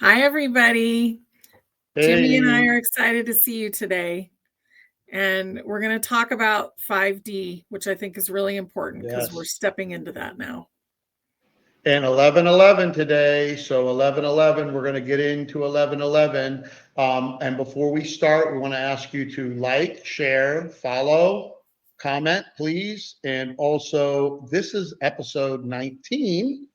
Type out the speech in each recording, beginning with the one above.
Hi, everybody. Jimmie and I Hey, are excited to see you today. And we're going to talk about 5D, which I think is really important because we're yes. stepping into that now. And 11:11 today. So 11:11, we're going to get into 11:11. And before we start, we want to ask you to like, share, follow, comment, please. And also, this is episode 19,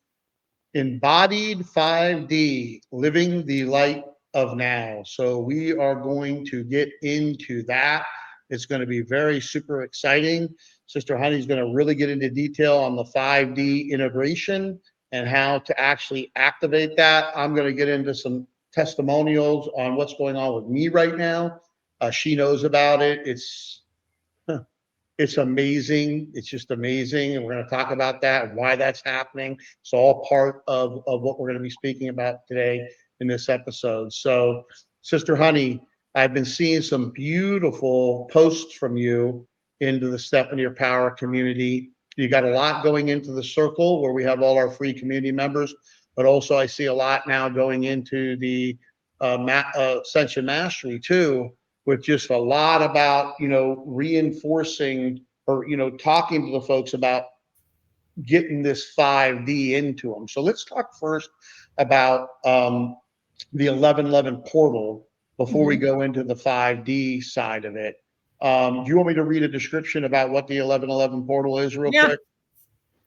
Embodied 5D, Living the Light of Now. So we are going to get into that. It's going to be very super exciting. Sister Honey's going to really get into detail on the 5D integration and how to actually activate that. I'm going to get into some testimonials on what's going on with me right now. She knows about it. It's amazing. It's just amazing. And we're going to talk about that and why that's happening. It's all part of what we're going to be speaking about today in this episode. So, Sister Honey, I've been seeing some beautiful posts from you into the Step into Your Power community. You got a lot going into the circle where we have all our free community members, but also I see a lot now going into the Ascension Mastery too, with just a lot about, reinforcing or, talking to the folks about getting this 5D into them. So let's talk first about the 1111 portal before we Mhm. go into the 5D side of it. Do you want me to read a description about what the 1111 portal is real Yeah. quick?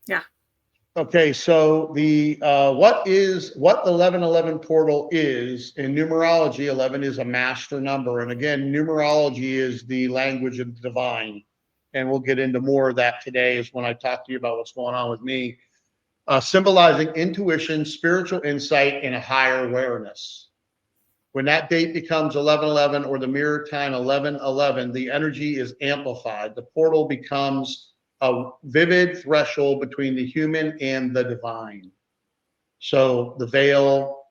Yeah. Okay, so the what the 1111 portal is in numerology. 11 is a master number, and again, numerology is the language of the divine, and we'll get into more of that today. Is when I talk to you about what's going on with me, symbolizing intuition, spiritual insight, and a higher awareness. When that date becomes 1111 or the mirror time 1111, the energy is amplified. The portal becomes a vivid threshold between the human and the divine. So the veil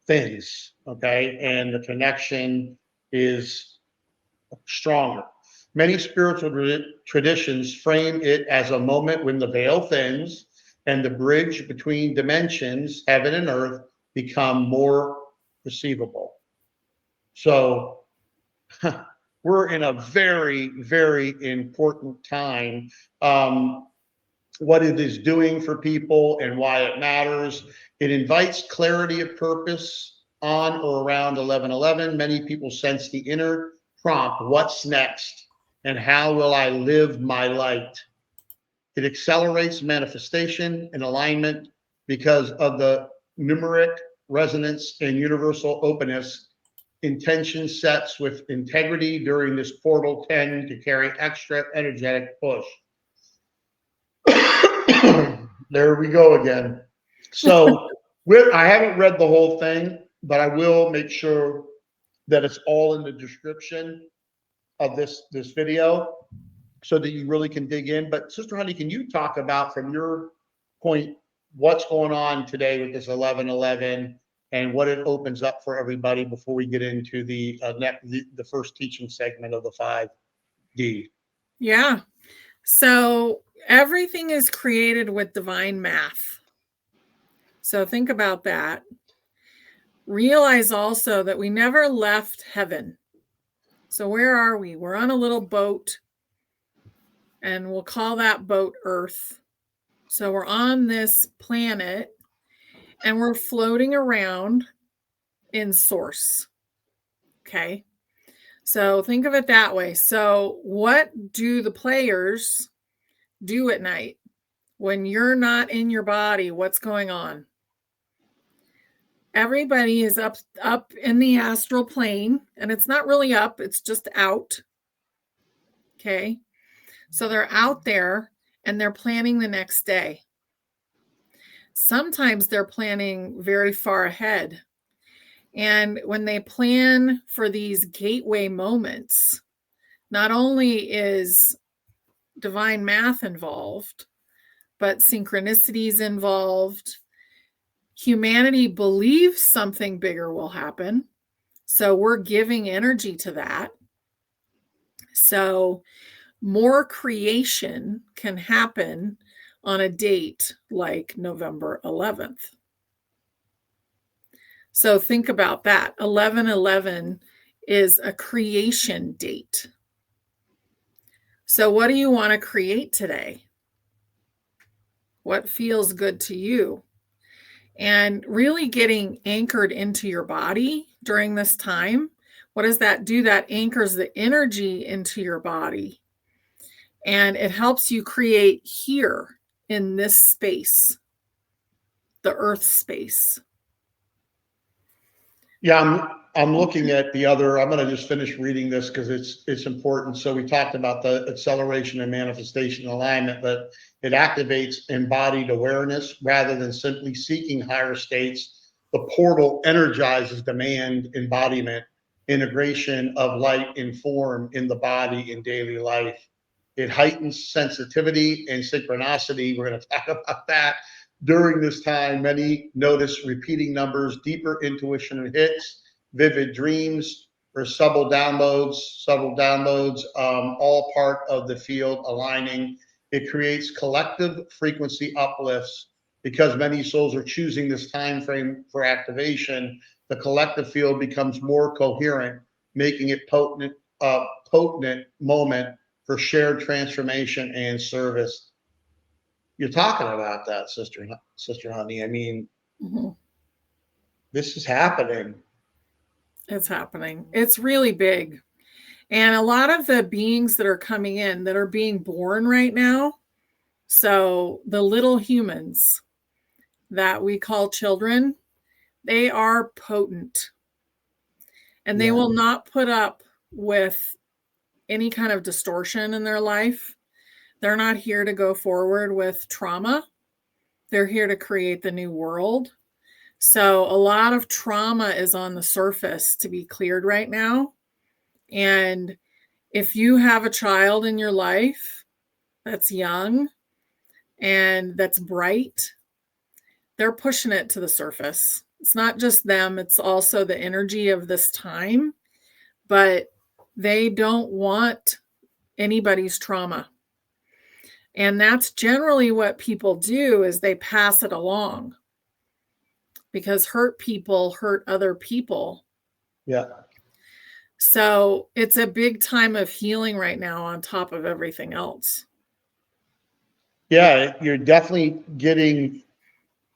thins, okay, and the connection is stronger. Many spiritual traditions frame it as a moment when the veil thins and the bridge between dimensions, heaven and earth, become more perceivable. So we're in a very, very important time. What it is doing for people and why it matters. It invites clarity of purpose on or around 1111. Many people sense the inner prompt, what's next? And how will I live my light? It accelerates manifestation and alignment because of the numeric resonance and universal openness. Intention sets with integrity during this portal tend to carry extra energetic push. There we go again. So I haven't read the whole thing, but I will make sure that it's all in the description of this video so that you really can dig in. But Sister Honey, can you talk about from your point what's going on today with this 1111 and what it opens up for everybody before we get into the first teaching segment of the 5D? Yeah. So everything is created with divine math. So think about that. Realize also that we never left heaven. So where are we? We're on a little boat, and we'll call that boat Earth. So we're on this planet and we're floating around in source. Okay. So think of it that way. So, what do the players do at night when you're not in your body? What's going on? Everybody is up in the astral plane, and it's not really up, it's just out. Okay. So they're out there and they're planning the next day. Sometimes they're planning very far ahead. And when they plan for these gateway moments, not only is divine math involved, but synchronicities involved. Humanity believes something bigger will happen. So we're giving energy to that. So more creation can happen on a date like November 11th. So think about that. 11/11 is a creation date. So what do you want to create today? What feels good to you? And really getting anchored into your body during this time. What does that do? That anchors the energy into your body. And it helps you create here in this space, the earth space. Yeah, I'm looking at the other. I'm going to just finish reading this because it's important. So we talked about the acceleration and manifestation alignment, but it activates embodied awareness rather than simply seeking higher states. The portal energizes demand embodiment, integration of light and form in the body in daily life. It heightens sensitivity and synchronicity. We're going to talk about that during this time. Many notice repeating numbers, deeper intuition hits, vivid dreams, or subtle downloads, all part of the field aligning. It creates collective frequency uplifts because many souls are choosing this time frame for activation. The collective field becomes more coherent, making it potent moment for shared transformation and service. You're talking about that, sister honey. I mean, this is happening. It's happening. It's really big. And a lot of the beings that are coming in that are being born right now, so the little humans that we call children, they are potent. And they will not put up with any kind of distortion in their life. They're not here to go forward with trauma. They're here to create the new world. So a lot of trauma is on the surface to be cleared right now. And if you have a child in your life that's young and that's bright, they're pushing it to the surface. It's not just them, it's also the energy of this time, but they don't want anybody's trauma. And that's generally what people do, is they pass it along, because hurt people hurt other people. Yeah. So it's a big time of healing right now on top of everything else. Yeah, you're definitely getting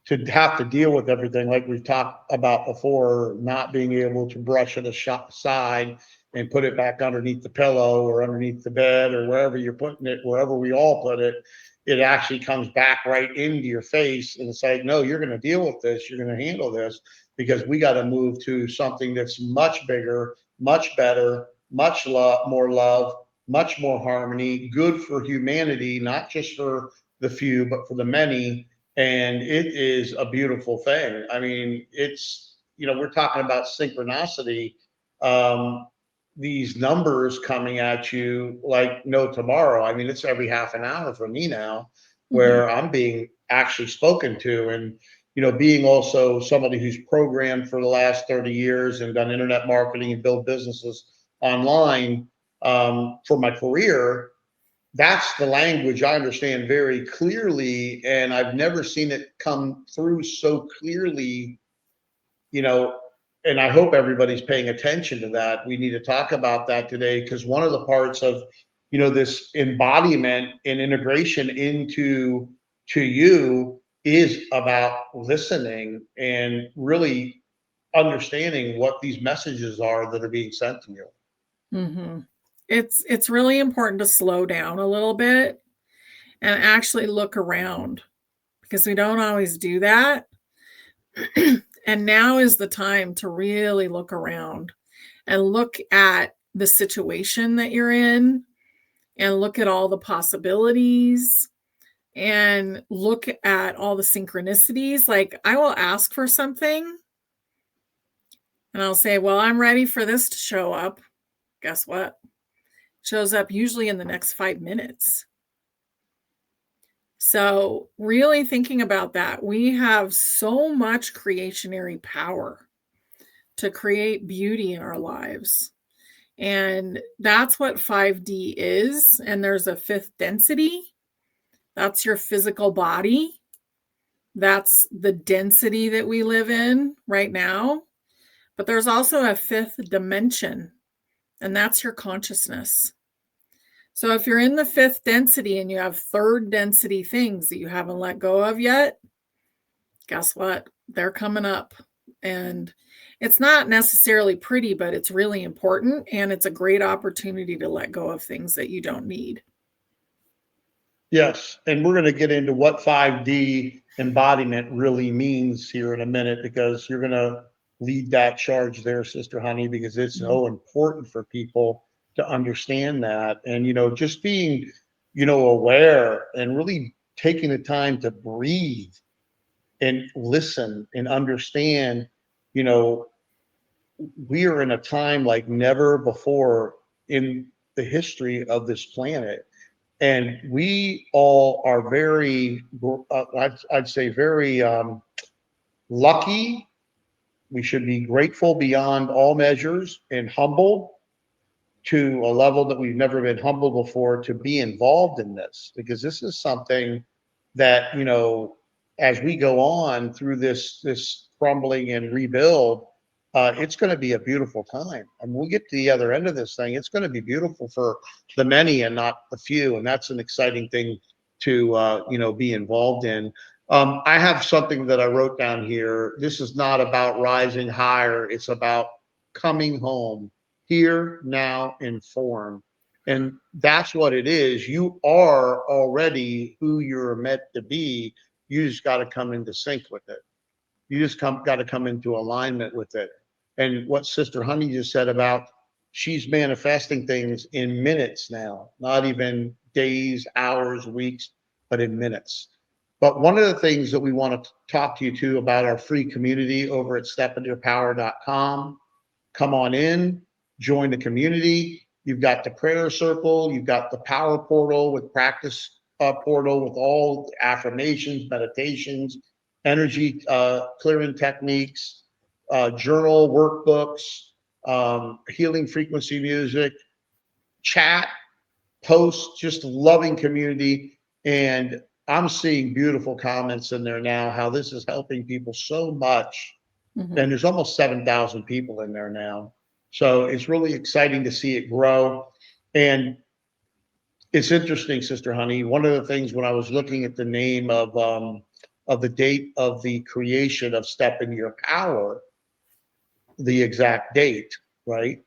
to have to deal with everything like we've talked about before, not being able to brush it aside and put it back underneath the pillow or underneath the bed or wherever you're putting it, wherever we all put it. It actually comes back right into your face, and it's like, no, you're going to deal with this. You're going to handle this, because we got to move to something that's much bigger, much better, more love, much more harmony, good for humanity, not just for the few, but for the many. And it is a beautiful thing. I mean, it's, we're talking about synchronicity. These numbers coming at you like no tomorrow. I mean, it's every half an hour for me now where I'm being actually spoken to. And, being also somebody who's programmed for the last 30 years and done internet marketing and build businesses online for my career, that's the language I understand very clearly. And I've never seen it come through so clearly, and I hope everybody's paying attention to that. We need to talk about that today, because one of the parts of, this embodiment and integration into you is about listening and really understanding what these messages are that are being sent to you. Mm-hmm. It's really important to slow down a little bit and actually look around, because we don't always do that. And now is the time to really look around and look at the situation that you're in, and look at all the possibilities, and look at all the synchronicities. Like, I will ask for something and I'll say, well, I'm ready for this to show up. Guess what? It shows up usually in the next 5 minutes. So really thinking about that, we have so much creationary power to create beauty in our lives. And that's what 5D is. And there's a 5th density. That's your physical body. That's the density that we live in right now. But there's also a fifth dimension, and that's your consciousness. So if you're in the fifth density and you have third density things that you haven't let go of yet, guess what? They're coming up. And it's not necessarily pretty, but it's really important. And it's a great opportunity to let go of things that you don't need. Yes. And we're going to get into what 5D embodiment really means here in a minute, because you're going to lead that charge there, Sister Honey, because it's so important for people to understand that. And, just being, aware and really taking the time to breathe and listen and understand, we are in a time like never before in the history of this planet. And we all are very, I'd say very lucky. We should be grateful beyond all measures and humbled to a level that we've never been humbled before to be involved in this, because this is something that, as we go on through this crumbling and rebuild, it's going to be a beautiful time. And we'll get to the other end of this thing. It's going to be beautiful for the many and not the few. And that's an exciting thing to, be involved in. I have something that I wrote down here. This is not about rising higher. It's about coming home, here, now, in form. And that's what it is. You are already who you're meant to be. You just got to come into sync with it. You just got to come into alignment with it. And what Sister Honey just said about, she's manifesting things in minutes now, not even days, hours, weeks, but in minutes. But one of the things that we want to talk to you too about our free community over at stepintoyourpower.com. Come on in, join the community. You've got the prayer circle, you've got the power portal with practice portal with all the affirmations, meditations, energy clearing techniques, journal workbooks, healing frequency music, chat, posts, just loving community. And I'm seeing beautiful comments in there now, how this is helping people so much. Mm-hmm. And there's almost 7,000 people in there now. So it's really exciting to see it grow. And it's interesting, Sister Honey. One of the things when I was looking at the name of the date of the creation of Step Into Your Power, the exact date, right?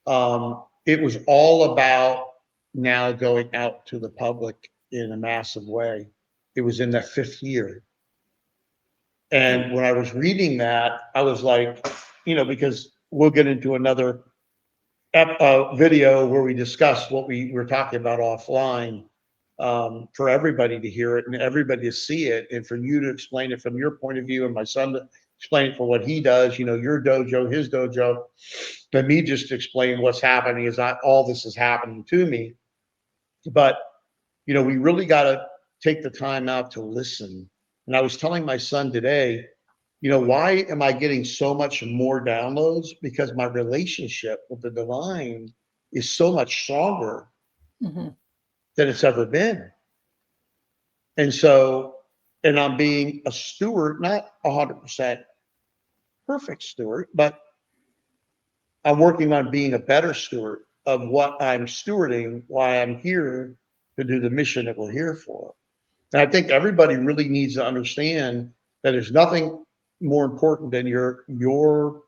It was all about now going out to the public in a massive way. It was in the 5th year. And when I was reading that, I was like, because we'll get into another video where we discuss what we were talking about offline, for everybody to hear it and everybody to see it, and for you to explain it from your point of view and my son to explain it for what he does, your dojo, his dojo, but me just explain what's happening is not all this is happening to me. But, we really got to take the time out to listen. And I was telling my son today, why am I getting so much more downloads? Because my relationship with the divine is so much stronger than it's ever been. And so, and I'm being a steward, not 100% perfect steward, but I'm working on being a better steward of what I'm stewarding, why I'm here to do the mission that we're here for. And I think everybody really needs to understand that there's nothing more important than your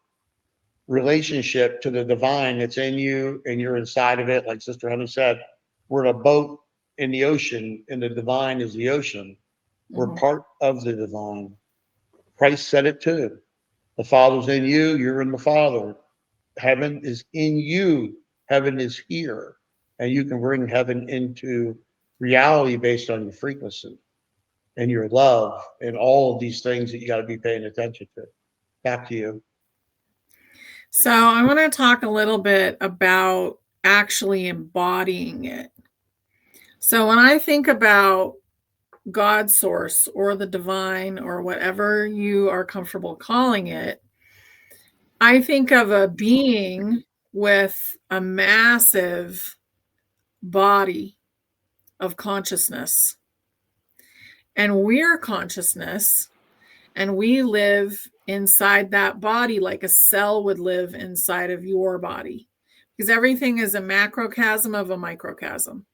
relationship to the divine that's in you, and you're inside of it. Like Sister Honey said, we're in a boat in the ocean, and the divine is the ocean. We're part of the divine. Christ said it too. The Father's in you, you're in the Father. Heaven is in you. Heaven is here. And you can bring heaven into reality based on your frequency and your love and all of these things that you got to be paying attention to. Back to you. So I want to talk a little bit about actually embodying it. So when I think about God source or the divine or whatever you are comfortable calling it, I think of a being with a massive body of consciousness. And we're consciousness, and we live inside that body like a cell would live inside of your body, because everything is a macrocosm of a microcosm.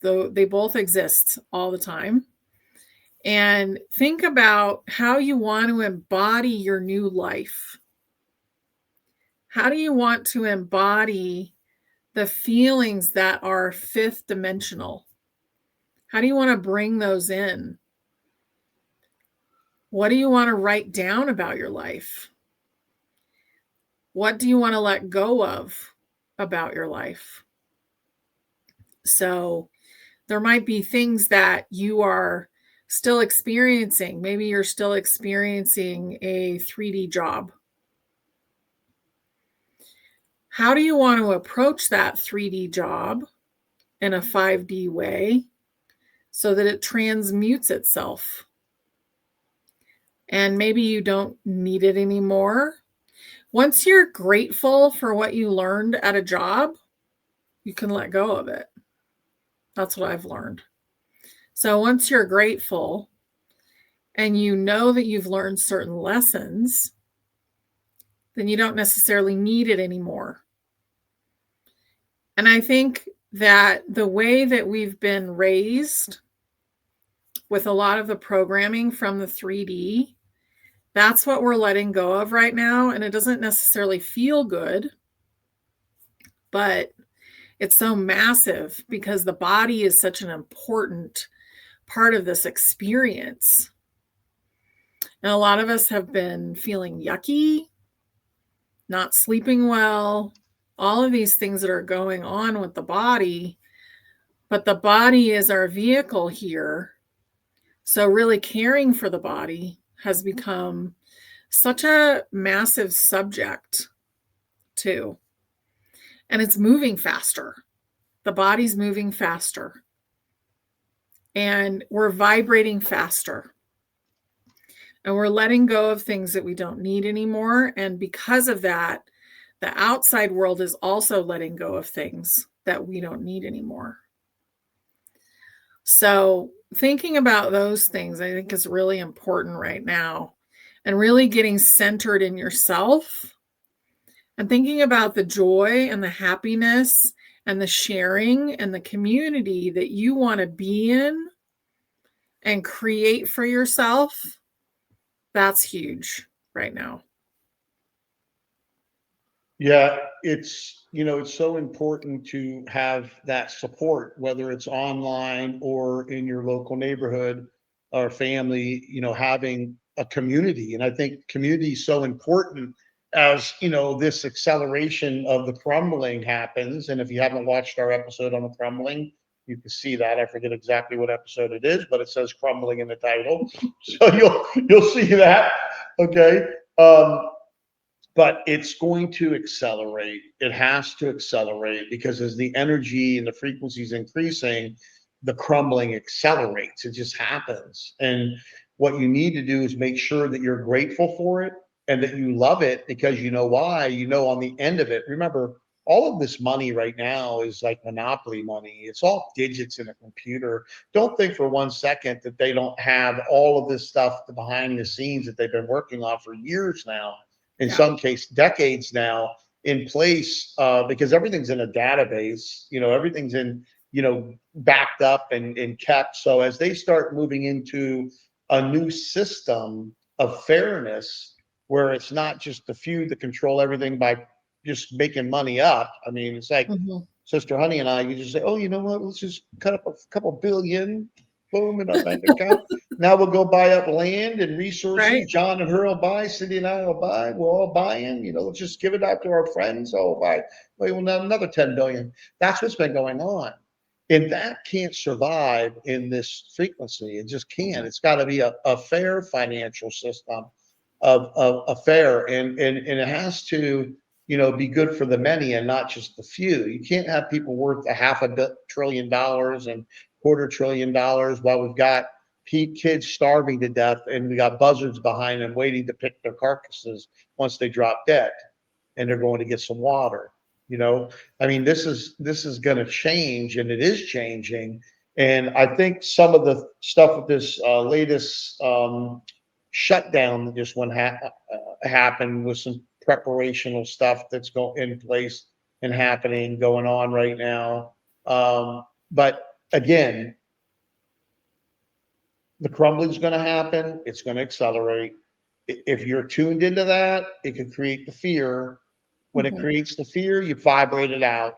Though they both exist all the time. And think about how you want to embody your new life. How do you want to embody the feelings that are fifth dimensional? How do you want to bring those in? What do you want to write down about your life? What do you want to let go of about your life? So there might be things that you are still experiencing. Maybe you're still experiencing a 3D job. How do you want to approach that 3D job in a 5D way so that it transmutes itself? And maybe you don't need it anymore. Once you're grateful for what you learned at a job, you can let go of it. That's what I've learned. So once you're grateful and you know that you've learned certain lessons, then you don't necessarily need it anymore. And I think that the way that we've been raised with a lot of the programming from the 3D, that's what we're letting go of right now. And it doesn't necessarily feel good, but it's so massive because the body is such an important part of this experience. And a lot of us have been feeling yucky, not sleeping well, all of these things that are going on with the body. But the body is our vehicle here. So really caring for the body has become such a massive subject too. And it's moving faster. The body's moving faster. And we're vibrating faster. And we're letting go of things that we don't need anymore. And because of that, the outside world is also letting go of things that we don't need anymore. So thinking about those things, I think, is really important right now. And really getting centered in yourself and thinking about the joy and the happiness and the sharing and the community that you want to be in and create for yourself. That's huge right now. Yeah, it's so important to have that support, whether it's online or in your local neighborhood or family, having a community. And I think community is so important as, this acceleration of the crumbling happens. And if you haven't watched our episode on the crumbling, you can see that. I forget exactly what episode it is, but it says crumbling in the title. So you'll see that. Okay. But it's going to accelerate. It has to accelerate because as the energy and the frequency is increasing, the crumbling accelerates. It just happens. And what you need to do is make sure that you're grateful for it and that you love it, because you know why. On the end of it, remember, all of this money right now is like monopoly money. It's all digits in a computer. Don't think for 1 second that they don't have all of this stuff behind the scenes that they've been working on for years now, in some case decades now, in place, because everything's in a database. Everything's in, backed up and kept. So as they start moving into a new system of fairness, where it's not just the few that control everything by just making money up. I mean, it's like Sister Honey and I, you just say, oh, you know what, let's just cut up a couple billion, boom, in our bank account. Now we'll go buy up land and resources. Right. John and her will buy, Cindy and I will buy. We're all buying. Let's just give it out to our friends. Oh, buy. We'll have another 10 billion. That's what's been going on. And that can't survive in this frequency. It just can't. It's got to be a fair financial system, of a fair, and it has to, be good for the many and not just the few. You can't have people worth $500 billion and $250 billion while we've got kids starving to death and we got buzzards behind them waiting to pick their carcasses once they drop dead and they're going to get some water. I mean, this is going to change, and it is changing. And I think some of the stuff with this latest shutdown that just happened with some preparational stuff that's in place and happening going on right now. But again, the crumbling is going to happen. It's going to accelerate. If you're tuned into that, it can create the fear. When it creates the fear, you vibrate it out.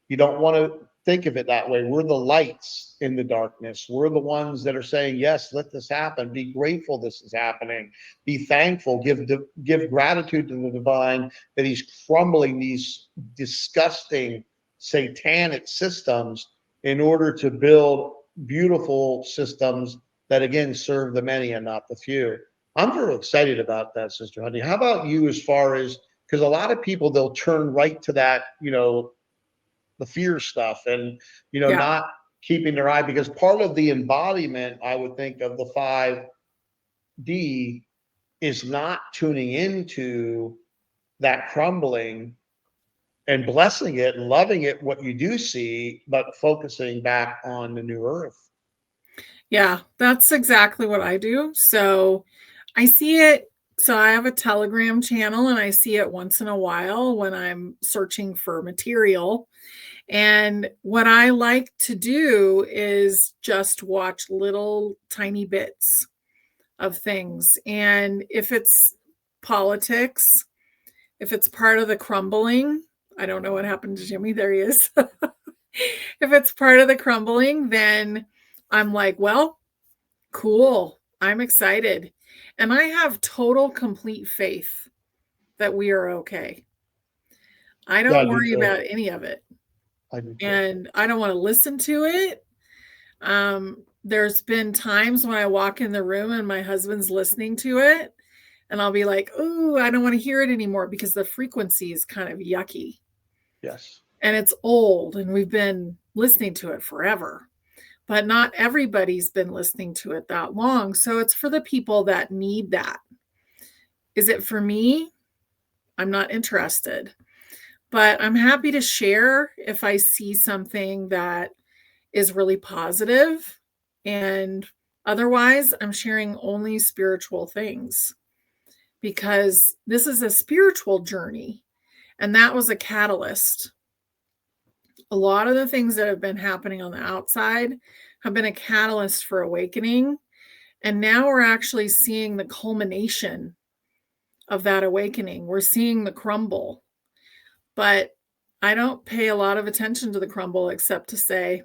You don't want to think of it that way. We're the lights in the darkness. We're the ones that are saying, yes, let this happen. Be grateful this is happening. Be thankful. Give gratitude to the divine that he's crumbling these disgusting satanic systems in order to build beautiful systems that, again, serve the many and not the few. I'm very excited about that, Sister Honey. How about you, as far as, because a lot of people, they'll turn right to that, the fear stuff, and Yeah. not keeping their eye, because part of the embodiment, I would think, of the 5D is not tuning into that crumbling and blessing it and loving it, what you do see, but focusing back on the new earth. Yeah, that's exactly what I do. So I see it. So I have a Telegram channel and I see it once in a while when I'm searching for material. And what I like to do is just watch little tiny bits of things. And if it's politics, if it's part of the crumbling, I don't know what happened to Jimmie. There he is. If it's part of the crumbling, then I'm like, well, cool. I'm excited. And I have total, complete faith that we are okay. I don't worry about any of it. I do too. And I don't want to listen to it. There's been times when I walk in the room and my husband's listening to it, and I'll be like, "Ooh, I don't want to hear it anymore," because the frequency is kind of yucky. Yes. And it's old, and we've been listening to it forever. But not everybody's been listening to it that long. So it's for the people that need that. Is it for me? I'm not interested. But I'm happy to share if I see something that is really positive. And otherwise, I'm sharing only spiritual things because this is a spiritual journey. And that was a catalyst. A lot of the things that have been happening on the outside have been a catalyst for awakening. And now we're actually seeing the culmination of that awakening. We're seeing the crumble. But I don't pay a lot of attention to the crumble except to say,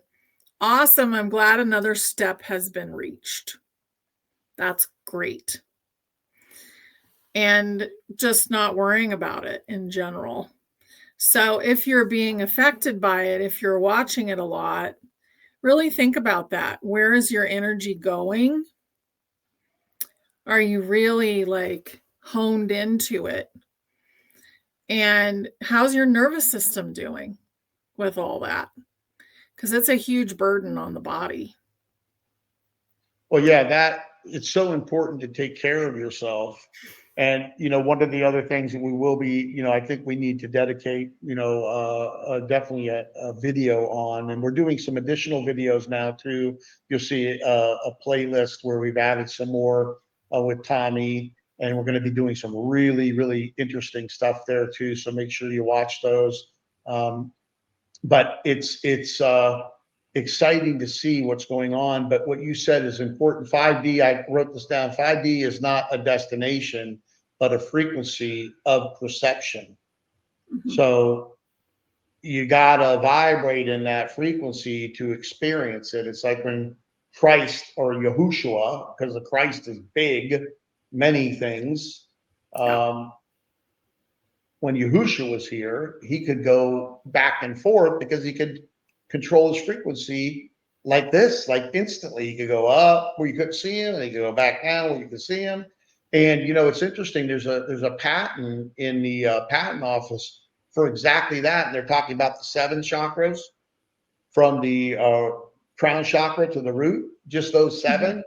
awesome, I'm glad another step has been reached. That's great. And just not worrying about it in general. So if you're being affected by it, if you're watching it a lot, really think about that. Where is your energy going? Are you really honed into it? And how's your nervous system doing with all that? Because it's a huge burden on the body. Well, yeah, it's so important to take care of yourself. And, one of the other things that we will be, I think we need to dedicate, definitely a video on, and we're doing some additional videos now too. You'll see a playlist where we've added some more with Tommy, and we're going to be doing some really, really interesting stuff there too. So make sure you watch those. But it's exciting to see what's going on. But what you said is important. 5D, I wrote this down. 5D is not a destination, but a frequency of perception. Mm-hmm. So you gotta vibrate in that frequency to experience it. It's like when Christ or Yahushua, because the Christ is big, many things. When Yahushua was here, he could go back and forth because he could control his frequency like this, like instantly. He could go up where you couldn't see him, and he could go back down where you could see him. And it's interesting. There's a patent in the patent office for exactly that, and they're talking about the 7 chakras from the crown chakra to the root, just those 7. Mm-hmm.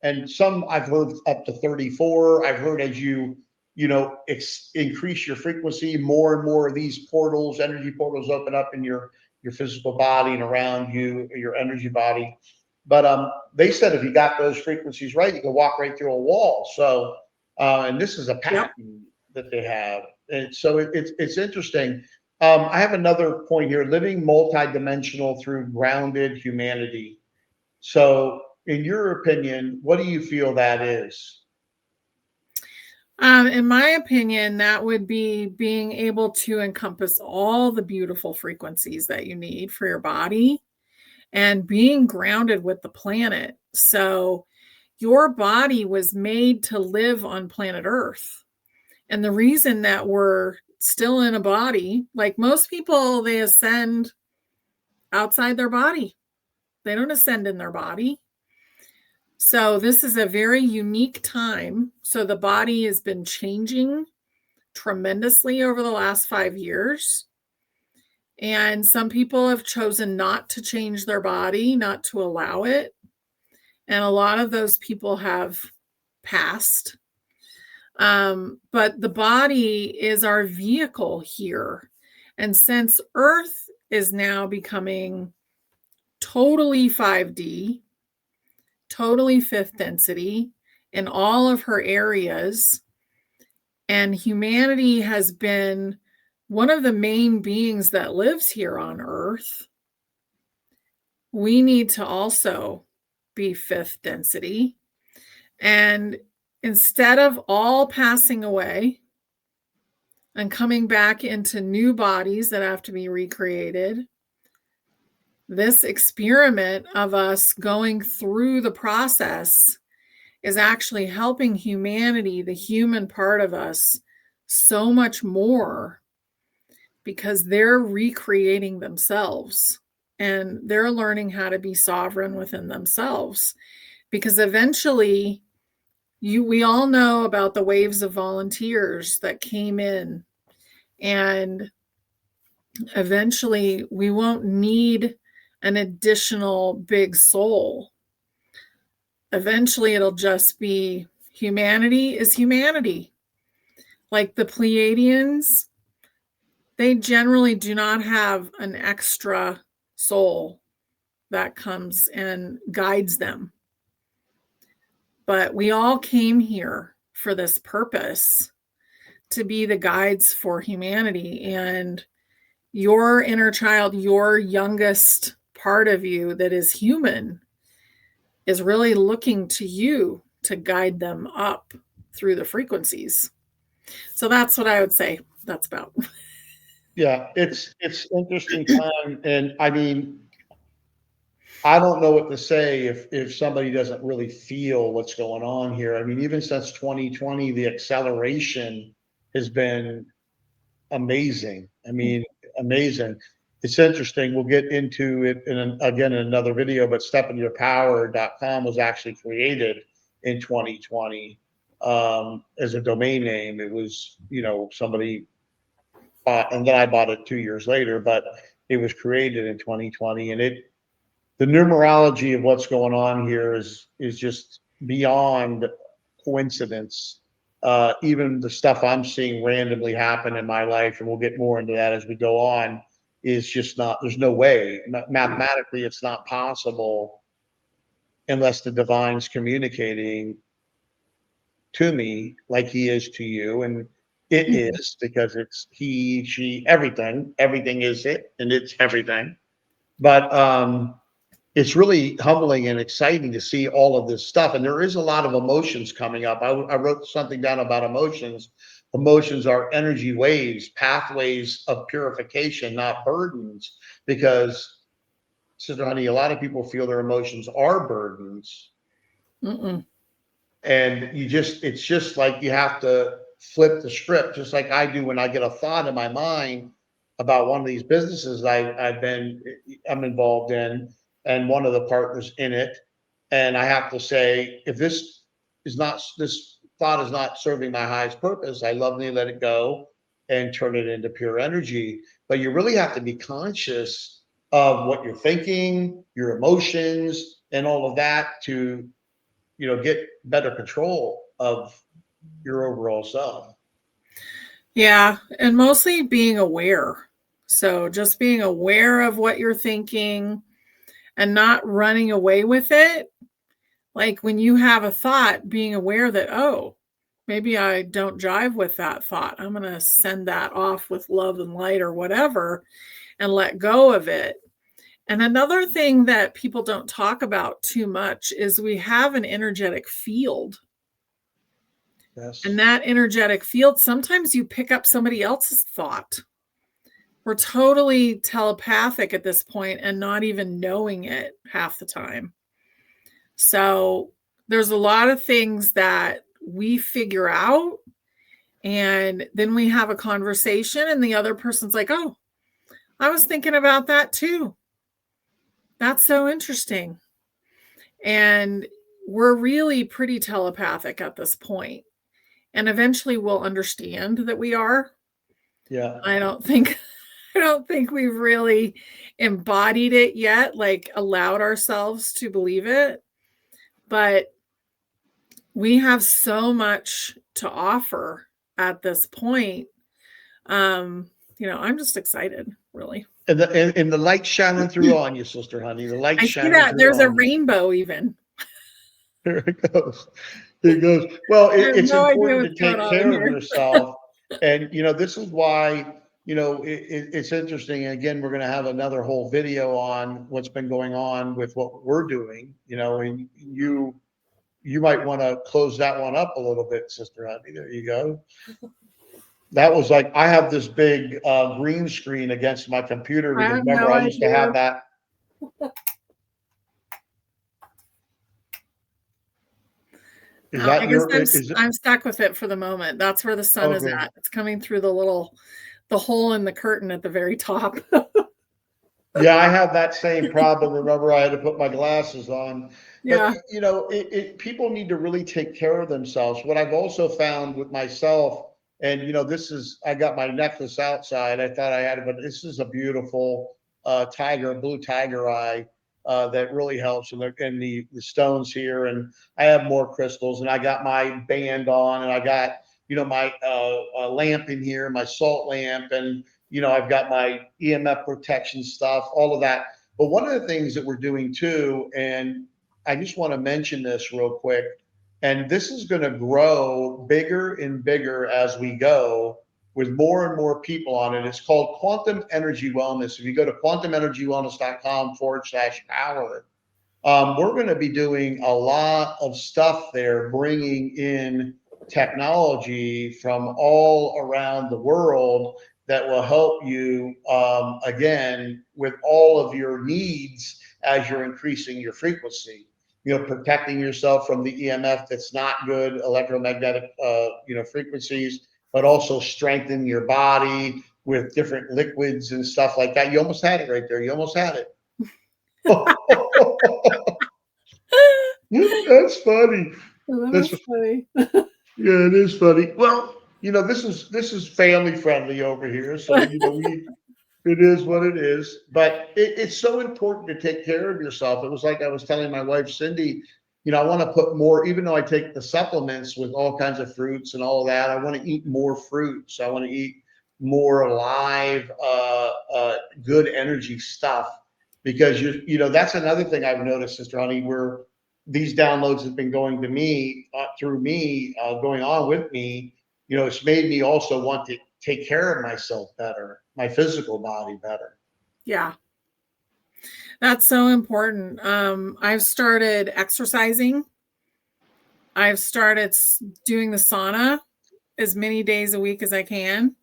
And some I've heard up to 34. I've heard as you increase your frequency, more and more of these portals, energy portals, open up in your physical body and around you, your energy body. But they said if you got those frequencies right, you can walk right through a wall. So, and this is a patent that they have. And so it's interesting. I have another point here, living multidimensional through grounded humanity. So in your opinion, what do you feel that is? In my opinion, that would be being able to encompass all the beautiful frequencies that you need for your body and being grounded with the planet. So your body was made to live on planet Earth. And the reason that we're still in a body, like most people, they ascend outside their body. They don't ascend in their body. So this is a very unique time. So the body has been changing tremendously over the last 5 years. And some people have chosen not to change their body, not to allow it. And a lot of those people have passed. But the body is our vehicle here. And since Earth is now becoming totally 5D, totally fifth density in all of her areas, and humanity has been one of the main beings that lives here on Earth, we need to also be fifth density. And instead of all passing away and coming back into new bodies that have to be recreated, this experiment of us going through the process is actually helping humanity, the human part of us, so much more because they're recreating themselves and they're learning how to be sovereign within themselves. Because eventually, we all know about the waves of volunteers that came in, and eventually we won't need an additional big soul. Eventually it'll just be humanity is humanity. Like the Pleiadians, they generally do not have an extra soul that comes and guides them. But we all came here for this purpose, to be the guides for humanity. And your inner child, your youngest part of you that is human, is really looking to you to guide them up through the frequencies. So that's what I would say that's about. Yeah, it's interesting time, and I mean, I don't know what to say if somebody doesn't really feel what's going on here. I mean, even since 2020, the acceleration has been amazing. I mean, amazing. It's interesting. We'll get into it again in another video, but stepinyourpower.com was actually created in 2020 as a domain name. It was, somebody bought, and then I bought it 2 years later, but it was created in 2020, and the numerology of what's going on here is just beyond coincidence. Even the stuff I'm seeing randomly happen in my life, and we'll get more into that as we go on, is just not, there's no way. Mathematically, it's not possible unless the divine's communicating to me like he is to you. And it is, because it's he, she, everything is it, and it's everything. But it's really humbling and exciting to see all of this stuff. And there is a lot of emotions coming up. I wrote something down about emotions. Emotions are energy waves, pathways of purification, not burdens. Because, Sister Honey, a lot of people feel their emotions are burdens. Mm-mm. And it's just like you have to flip the script, just like I do when I get a thought in my mind about one of these businesses I'm involved in, and one of the partners in it. And I have to say, if this thought is not serving my highest purpose, I lovingly let it go and turn it into pure energy. But you really have to be conscious of what you're thinking, your emotions, and all of that to get better control of your overall self. Yeah, and mostly being aware. So just being aware of what you're thinking, and not running away with it. Like when you have a thought, being aware that, oh, maybe I don't jive with that thought. I'm going to send that off with love and light or whatever and let go of it. And another thing that people don't talk about too much is we have an energetic field. Yes. And that energetic field, sometimes you pick up somebody else's thought. We're totally telepathic at this point and not even knowing it half the time. So there's a lot of things that we figure out, and then we have a conversation and the other person's like, oh, I was thinking about that too. That's so interesting. And we're really pretty telepathic at this point. And eventually we'll understand that we are. Yeah. I don't think we've really embodied it yet, like allowed ourselves to believe it. But we have so much to offer at this point. I'm just excited, really. And the light shining through on you, sister honey. The light I see shining that through there's a on you. rainbow even. There it goes. It goes. Well, it's no idea important to what's take going on care of here. yourself. And, this is why, it's interesting. And again, we're going to have another whole video on what's been going on with what we're doing, and you might want to close that one up a little bit, sister honey. There you go. That was like, I have this big green screen against my computer I because have remember, no I used to idea. have that. Is that I guess your, is it? I'm stuck with it for the moment. That's where the sun is Okay. at. It's coming through the hole in the curtain at the very top. Yeah, I have that same problem. Remember, I had to put my glasses on. But Yeah. people need to really take care of themselves. What I've also found with myself, and I got my necklace outside. I thought I had it, but this is a beautiful blue tiger eye that really helps. And the stones here, and I have more crystals, and I got my band on, and I got my lamp in here, my salt lamp, and I've got my EMF protection stuff, all of that. But one of the things that we're doing too, and I just want to mention this real quick, and this is going to grow bigger and bigger as we go with more and more people on it. It's called Quantum Energy Wellness. If you go to quantumenergywellness.com/power, we're going to be doing a lot of stuff there, bringing in technology from all around the world that will help you, again, with all of your needs as you're increasing your frequency. Protecting yourself from the EMF that's not good, electromagnetic, frequencies, but also strengthen your body with different liquids and stuff like that. You almost had it right there. You almost had it. That's funny. That is funny. Yeah, it is funny. Well, this is family friendly over here, so it is what it is. But it's so important to take care of yourself. It was like I was telling my wife Cindy, I want to put more, even though I take the supplements with all kinds of fruits and all of that, I want to eat more fruits. I want to eat more live, good energy stuff, because that's another thing I've noticed, Sister Honey, where these downloads have been going to me, through me, going on with me. It's made me also want to take care of myself better, my physical body better. Yeah. That's so important. I've started exercising. I've started doing the sauna as many days a week as I can.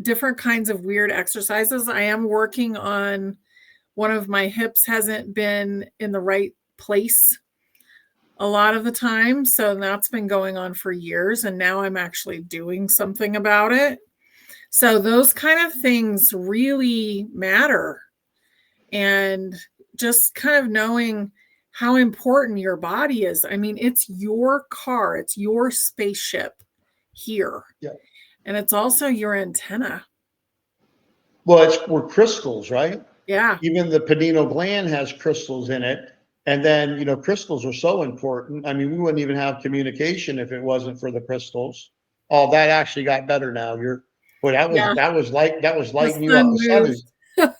Different kinds of weird exercises. I am working on one of my hips hasn't been in the right place a lot of the time. So that's been going on for years. And now I'm actually doing something about it. So those kind of things really matter. And just kind of knowing how important your body is. I mean, it's your car, it's your spaceship here. Yeah. And it's also your antenna. Well, we're crystals, right? Yeah. Even the pineal gland has crystals in it. And then, crystals are so important. I mean, we wouldn't even have communication if it wasn't for the crystals. Oh, that actually got better now. That was lighting you up. sun The sun is, moved.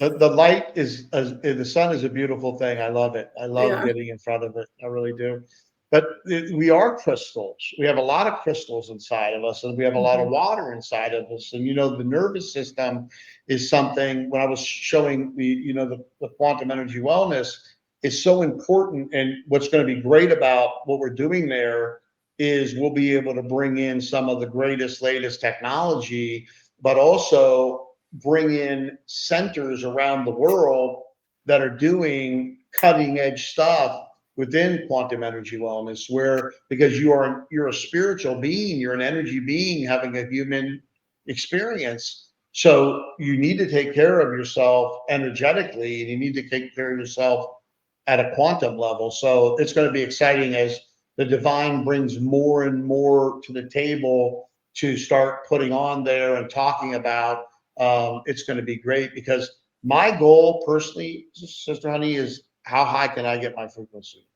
The light is, the sun is a beautiful thing. I love it. I love Yeah. getting in front of it. I really do. But we are crystals. We have a lot of crystals inside of us, and we have a lot of water inside of us. And the nervous system is something. When I was showing the quantum energy wellness, is so important. And what's going to be great about what we're doing there is we'll be able to bring in some of the greatest, latest technology, but also bring in centers around the world that are doing cutting edge stuff within quantum energy wellness, where because you're a spiritual being, you're an energy being having a human experience. So you need to take care of yourself energetically, and you need to take care of yourself at a quantum level. So it's going to be exciting as the divine brings more and more to the table to start putting on there and talking about. It's going to be great because my goal personally, Sister Honey, is how high can I get my frequency?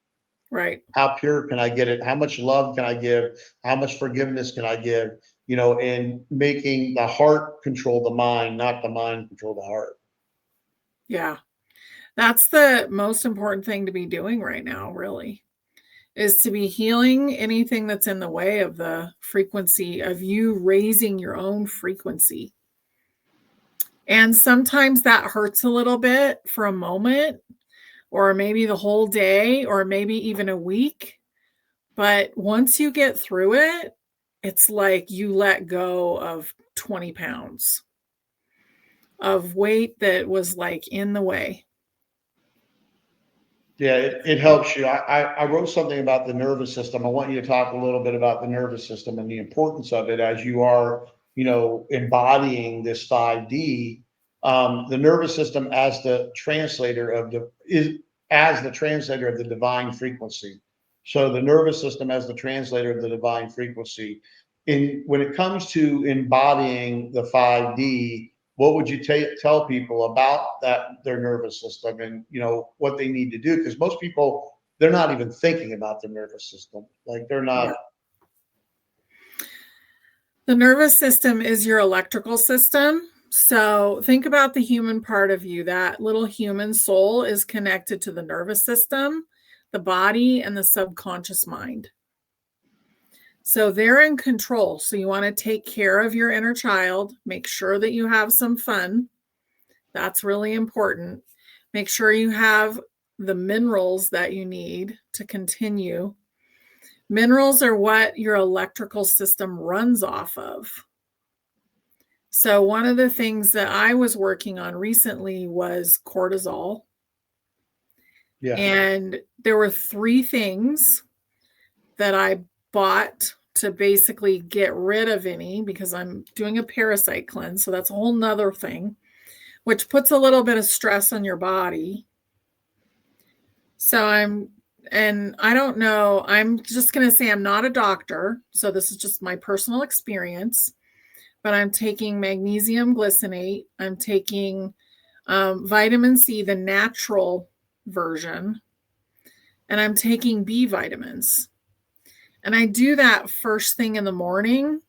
Right. How pure can I get it? How much love can I give? How much forgiveness can I give? And making the heart control the mind, not the mind control the heart. Yeah. That's the most important thing to be doing right now, really, is to be healing anything that's in the way of the frequency of you raising your own frequency. And sometimes that hurts a little bit for a moment, or maybe the whole day, or maybe even a week. But once you get through it, it's like you let go of 20 pounds of weight that was like in the way. Yeah, it helps you. I wrote something about the nervous system. I want you to talk a little bit about the nervous system and the importance of it as you are, embodying this 5D. The nervous system as the translator of the divine frequency. So the nervous system as the translator of the divine frequency. When it comes to embodying the 5D, what would you tell people about their nervous system and what they need to do? Because most people, they're not even thinking about their nervous system. Like they're not. Yeah. The nervous system is your electrical system. So think about the human part of you. That little human soul is connected to the nervous system, the body, and the subconscious mind. So they're in control. So you want to take care of your inner child, make sure that you have some fun. That's really important. Make sure you have the minerals that you need to continue. Minerals are what your electrical system runs off of. So one of the things that I was working on recently was cortisol. Yeah. And there were 3 things that I bought to basically get rid of any, because I'm doing a parasite cleanse. So that's a whole nother thing, which puts a little bit of stress on your body. So I don't know, I'm just going to say I'm not a doctor. So this is just my personal experience, but I'm taking magnesium glycinate. I'm taking vitamin C, the natural version, and I'm taking B vitamins. And I do that first thing in the morning,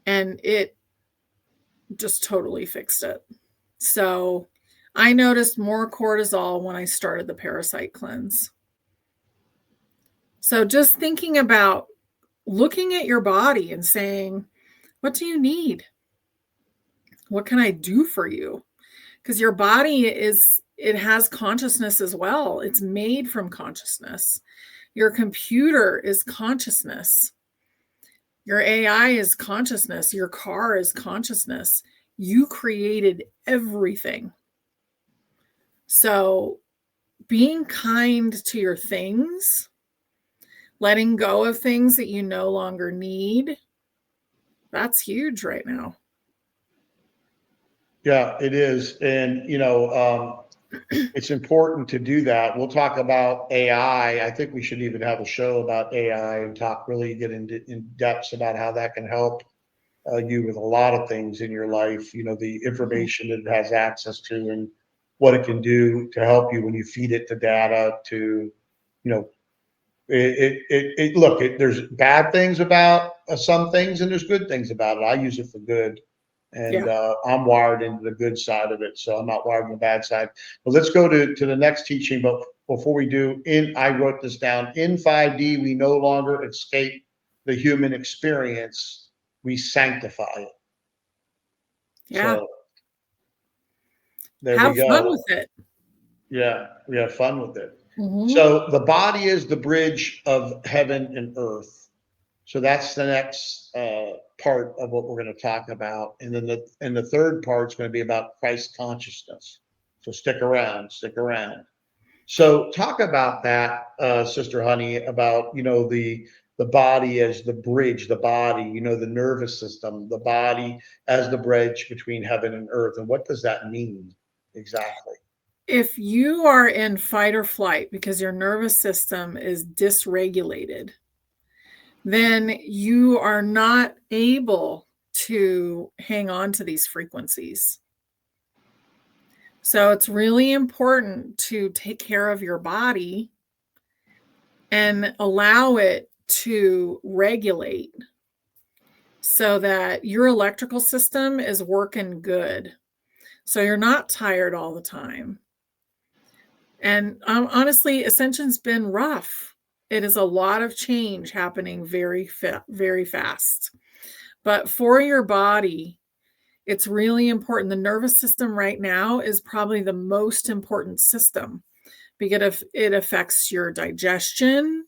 and it just totally fixed it. So I noticed more cortisol when I started the parasite cleanse. So just thinking about looking at your body and saying, what do you need? What can I do for you? Because your body it has consciousness as well. It's made from consciousness. Your computer is consciousness. Your AI is consciousness. Your car is consciousness. You created everything. So being kind to your things, letting go of things that you no longer need, that's huge right now. Yeah, it is. And, it's important to do that. We'll talk about AI. I think we should even have a show about AI and get in depths about how that can help you with a lot of things in your life, the information that it has access to and what it can do to help you when you feed it the data to, look, there's bad things about some things and there's good things about it. I use it for good. And Yeah. I'm wired into the good side of it, so I'm not wired in the bad side. But let's go to the next teaching. But before we do, I wrote this down. In 5D, we no longer escape the human experience; we sanctify it. Yeah. So there we Have fun go. with it. Yeah, we have fun with it. Mm-hmm. So the body is the bridge of heaven and earth. So that's the next part of what we're going to talk about, and then the third part is going to be about Christ consciousness. So stick around, stick around. So talk about that, Sister Honey, about the body as the bridge, the body, the nervous system, the body as the bridge between heaven and earth, and what does that mean exactly? If you are in fight or flight because your nervous system is dysregulated, then you are not able to hang on to these frequencies. So it's really important to take care of your body and allow it to regulate so that your electrical system is working good. So you're not tired all the time. And honestly, Ascension's been rough. It is a lot of change happening very fast. But for your body, it's really important. The nervous system right now is probably the most important system because it affects your digestion,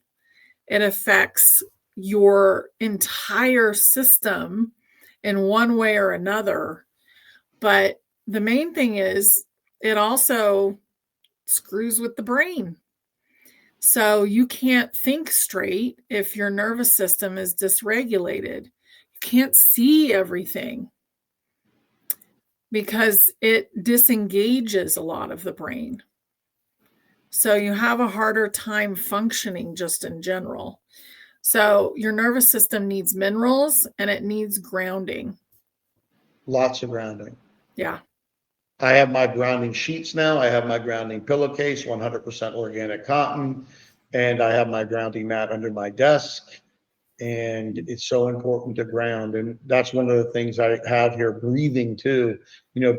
it affects your entire system in one way or another. But the main thing is, it also screws with the brain. So you can't think straight if your nervous system is dysregulated. You can't see everything because it disengages a lot of the brain. So you have a harder time functioning just in general. So your nervous system needs minerals and it needs grounding. Lots of grounding. Yeah. I have my grounding sheets now. I have my grounding pillowcase, 100% organic cotton, and I have my grounding mat under my desk. And it's so important to ground. And that's one of the things I have here, breathing too.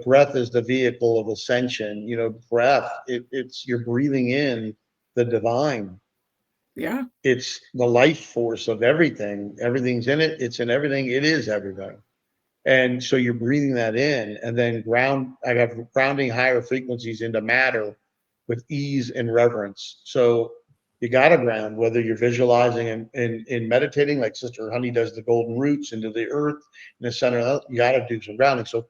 Breath is the vehicle of ascension. Breath, it's you're breathing in the divine. Yeah. It's the life force of everything. Everything's in it. It's in everything. It is everything. And so you're breathing that in, and then I have grounding higher frequencies into matter with ease and reverence. So you got to ground, whether you're visualizing and meditating, like Sister Honey does the golden roots into the earth in the center. You got to do some grounding. So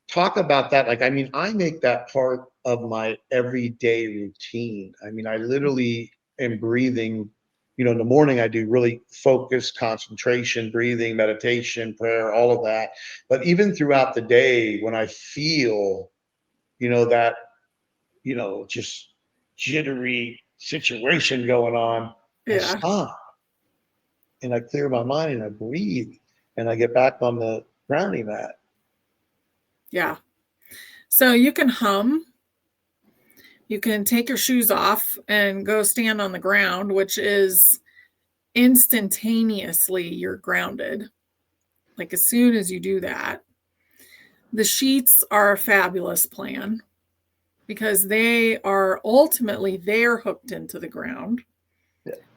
talk about that. Like, I mean, I make that part of my everyday routine. I mean, I literally am breathing. In the morning, I do really focused concentration, breathing, meditation, prayer, all of that. But even throughout the day, when I feel, that, just jittery situation going on, I Yeah. stop and I clear my mind and I breathe and I get back on the grounding mat. Yeah. So you can hum. You can take your shoes off and go stand on the ground, which is instantaneously you're grounded. Like as soon as you do that. The sheets are a fabulous plan because they are ultimately they're hooked into the ground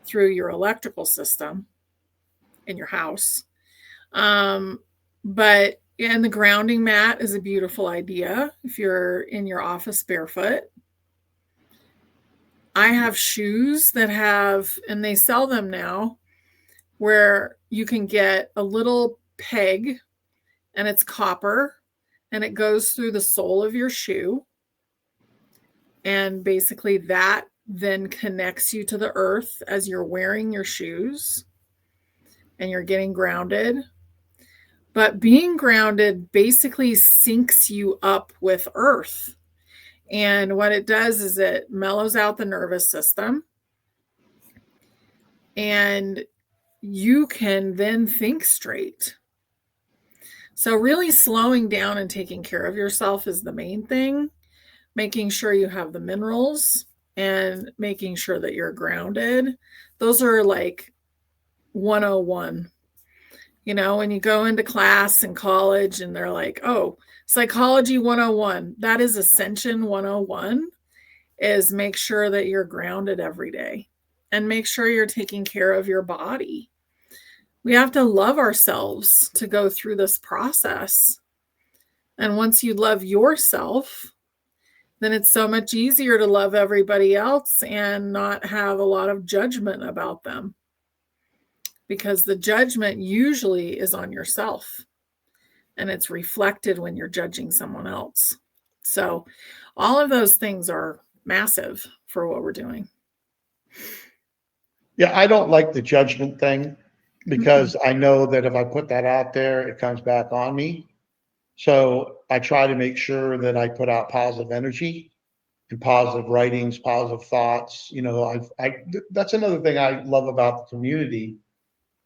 through your electrical system in your house. But and the grounding mat is a beautiful idea if you're in your office barefoot. I have shoes that have, and they sell them now, where you can get a little peg and it's copper and it goes through the sole of your shoe. And basically that then connects you to the earth as you're wearing your shoes and you're getting grounded. But being grounded basically syncs you up with earth. And what it does is it mellows out the nervous system. And you can then think straight. So really slowing down and taking care of yourself is the main thing. Making sure you have the minerals and making sure that you're grounded. Those are like 101. You know, when you go into class in college and they're like, oh, psychology 101, that is ascension 101, is make sure that you're grounded every day and make sure you're taking care of your body. We have to love ourselves to go through this process. And once you love yourself, then it's so much easier to love everybody else and not have a lot of judgment about them, because the judgment usually is on yourself and it's reflected when you're judging someone else. So all of those things are massive for what we're doing. Yeah, I don't like the judgment thing because I know that if I put that out there, it comes back on me. So I try to make sure that I put out positive energy and positive writings, positive thoughts. You know, that's another thing I love about the community.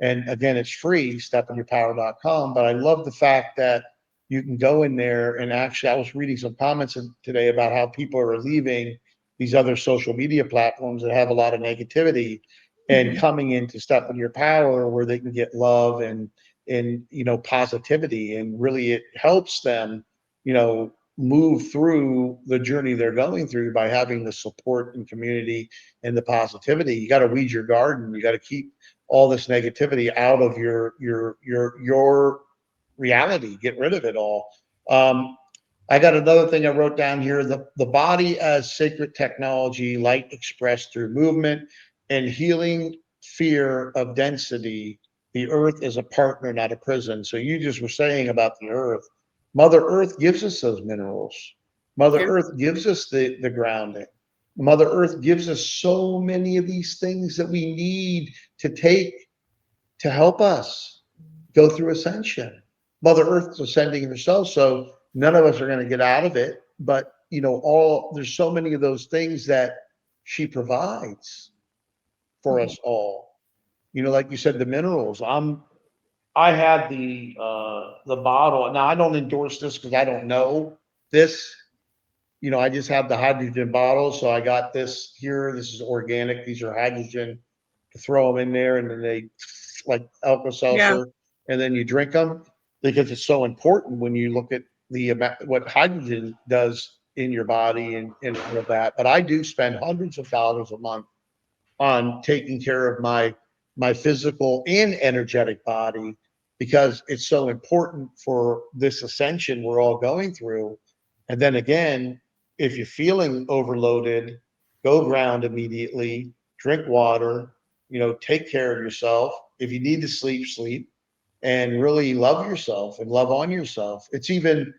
And again, it's free, stepinyourpower.com. But I love the fact that you can go in there and actually, I was reading some comments today about how people are leaving these other social media platforms that have a lot of negativity and coming into Step in Your Power where they can get love and you know, positivity, and really it helps them, you know, move through the journey they're going through by having the support and community and the positivity. You got to weed your garden. You got to keep all this negativity out of your reality. Get rid of it all. I got another thing I wrote down here: the body as sacred technology, light expressed through movement and healing fear of density. The earth is a partner, not a prison. So you just were saying about the earth. Mother Earth gives us those minerals. Mother Yeah. Earth gives us the grounding. Mother Earth gives us so many of these things that we need to take to help us go through ascension. Mother Earth is ascending herself, so none of us are going to get out of it. But you know, there's so many of those things that she provides for us all. You know, like you said, the minerals. I had the bottle. Now I don't endorse this because I don't know this. You know, I just have the hydrogen bottle. So I got this here. This is organic. These are hydrogen, to throw them in there, and then they like Alka Yeah. Seltzer, and then you drink them because it's so important when you look at the amount what hydrogen does in your body and all of that. But I do spend hundreds of dollars a month on taking care of my physical and energetic body because it's so important for this ascension we're all going through. And then again, if you're feeling overloaded, go ground immediately, drink water, you know, take care of yourself. If you need to sleep, sleep, and really love yourself and love on yourself. It's even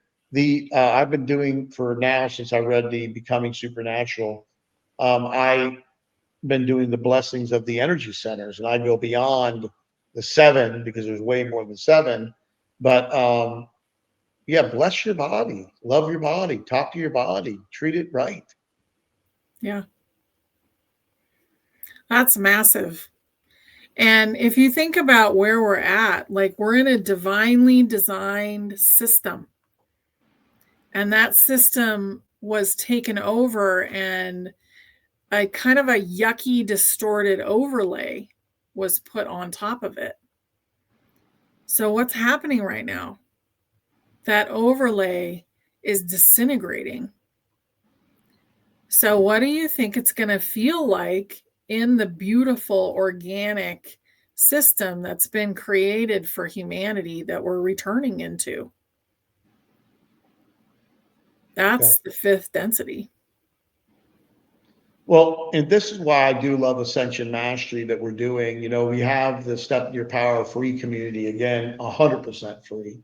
I've been doing for now since I read the Becoming Supernatural. I been doing the blessings of the energy centers, and I go beyond the seven because there's way more than seven. But yeah, bless your body, love your body, talk to your body, treat it right. Yeah. That's massive. And if you think about where we're at, like we're in a divinely designed system. And that system was taken over, and a kind of a yucky, distorted overlay was put on top of it. So, what's happening right now? That overlay is disintegrating. So, what do you think it's going to feel like in the beautiful organic system that's been created for humanity that we're returning into? Okay. That's the fifth density. Well, and this is why I do love Ascension Mastery that we're doing. You know, we have the Step in Your Power free community, again, 100% free.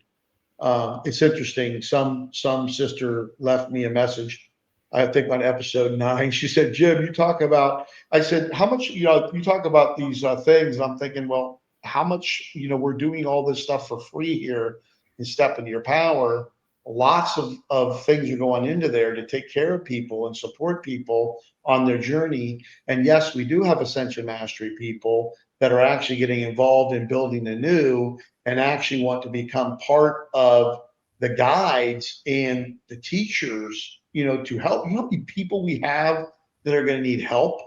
It's interesting. Some sister left me a message, I think on episode 9. She said, "Jim, you talk about." I said, "How much? You know, you talk about these things." And I'm thinking, well, how much? You know, we're doing all this stuff for free here in Step into Your Power. Lots of things are going into there to take care of people and support people on their journey. And yes, we do have Ascension Mastery people that are actually getting involved in building anew and actually want to become part of the guides and the teachers, you know, to help. You know how many people we have that are going to need help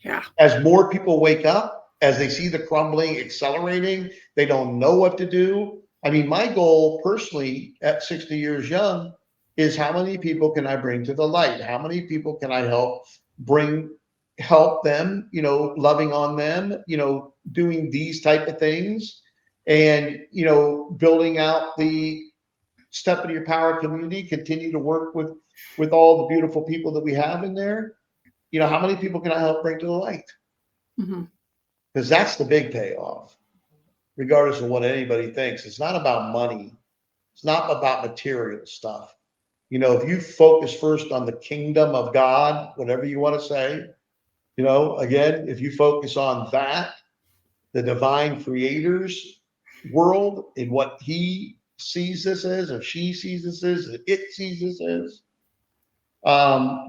Yeah. as more people wake up? as they see the crumbling accelerating, they don't know what to do. I mean, my goal personally at 60 years young is how many people can I bring to the light? How many people can I help them, loving on them, doing these type of things, and, building out the Step into Your Power community, continue to work with all the beautiful people that we have in there. How many people can I help bring to the light? Mm-hmm. Because that's the big payoff, regardless of what anybody thinks. It's not about money. It's not about material stuff. If you focus first on the kingdom of God, whatever you want to say, again, if you focus on that, the divine creator's world and what he sees this as, or she sees this as, or it sees this as,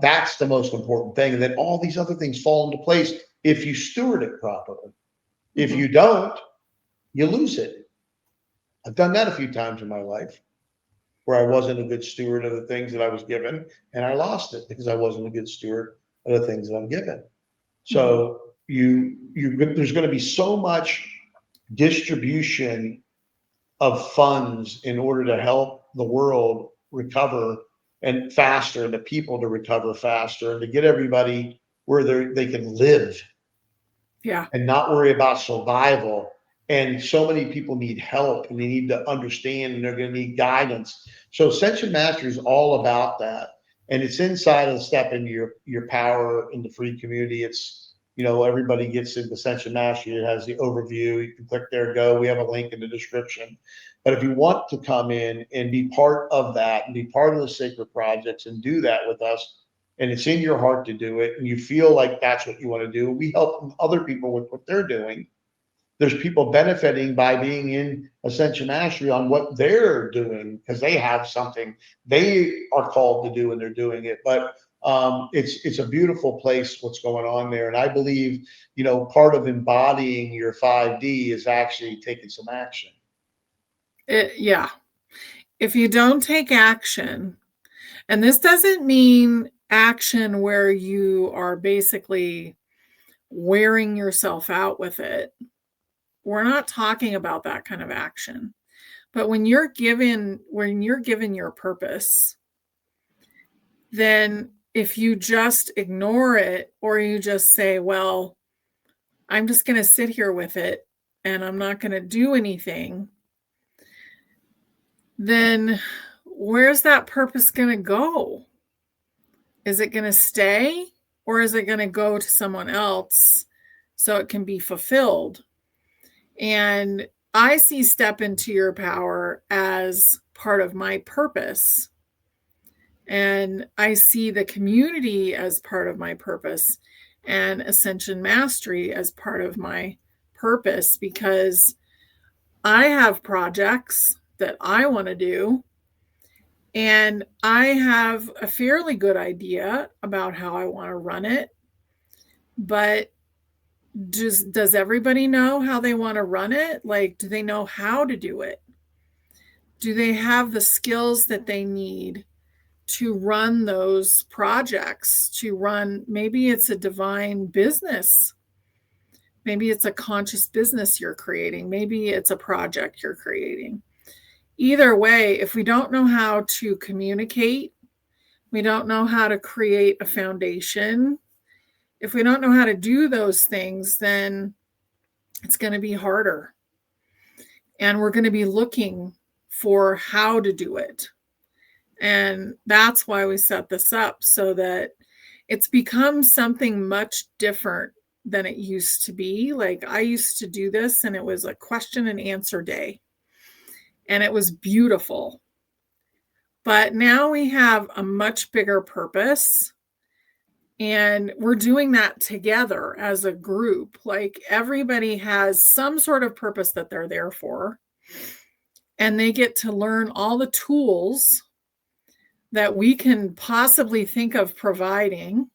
that's the most important thing. And then all these other things fall into place if you steward it properly. If Mm-hmm. you don't, you lose it. I've done that a few times in my life where I wasn't a good steward of the things that I was given, and I lost it because I wasn't a good steward of the things that I'm given. So there's going to be so much distribution of funds in order to help the world recover and faster, and the people to recover faster, and to get everybody where they can live. Yeah. And not worry about survival. And so many people need help, and they need to understand, and they're going to need guidance. So Ascension Mastery is all about that. And it's inside of Step Into Your Power in the free community. It's, everybody gets into Ascension Mastery. It has the overview. You can click there, go. We have a link in the description. But if you want to come in and be part of that and be part of the sacred projects and do that with us, and it's in your heart to do it, and you feel like that's what you want to do, we help other people with what they're doing. There's people benefiting by being in Ascension Mastery on what they're doing because they have something they are called to do and they're doing it. But it's a beautiful place what's going on there. And I believe, part of embodying your 5D is actually taking some action. Yeah. If you don't take action, and this doesn't mean action where you are basically wearing yourself out with it. We're not talking about that kind of action. But when you're given your purpose, then if you just ignore it, or you just say, well, I'm just going to sit here with it and I'm not going to do anything, then where's that purpose going to go? Is it going to stay, or is it going to go to someone else so it can be fulfilled? And I see Step Into Your Power as part of my purpose. And I see the community as part of my purpose, and Ascension Mastery as part of my purpose, because I have projects that I want to do, and I have a fairly good idea about how I want to run it. But does everybody know how they want to run it? Like, do they know how to do it? Do they have the skills that they need to run those projects, to run, maybe it's a divine business. Maybe it's a conscious business you're creating. Maybe it's a project you're creating. Either way, if we don't know how to communicate, we don't know how to create a foundation, if we don't know how to do those things, then it's going to be harder. And we're going to be looking for how to do it. And that's why we set this up, so that it's become something much different than it used to be. Like, I used to do this and it was a question and answer day, and it was beautiful. But now we have a much bigger purpose, and we're doing that together as a group. Like, everybody has some sort of purpose that they're there for, and they get to learn all the tools that we can possibly think of providing.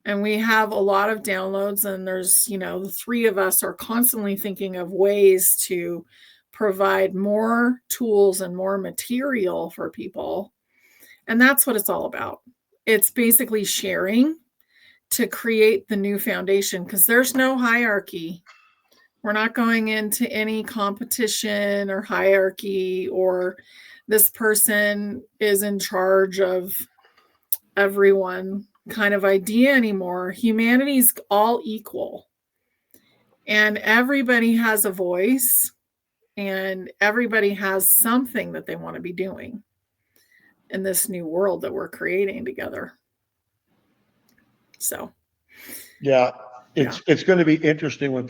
And we have a lot of downloads, and there's, the three of us are constantly thinking of ways to provide more tools and more material for people. And that's what it's all about. It's basically sharing, to create the new foundation, because there's no hierarchy. We're not going into any competition or hierarchy or this person is in charge of everyone kind of idea anymore. Humanity's all equal. And everybody has a voice and everybody has something that they want to be doing in this new world that we're creating together. So, yeah, it's going to be interesting when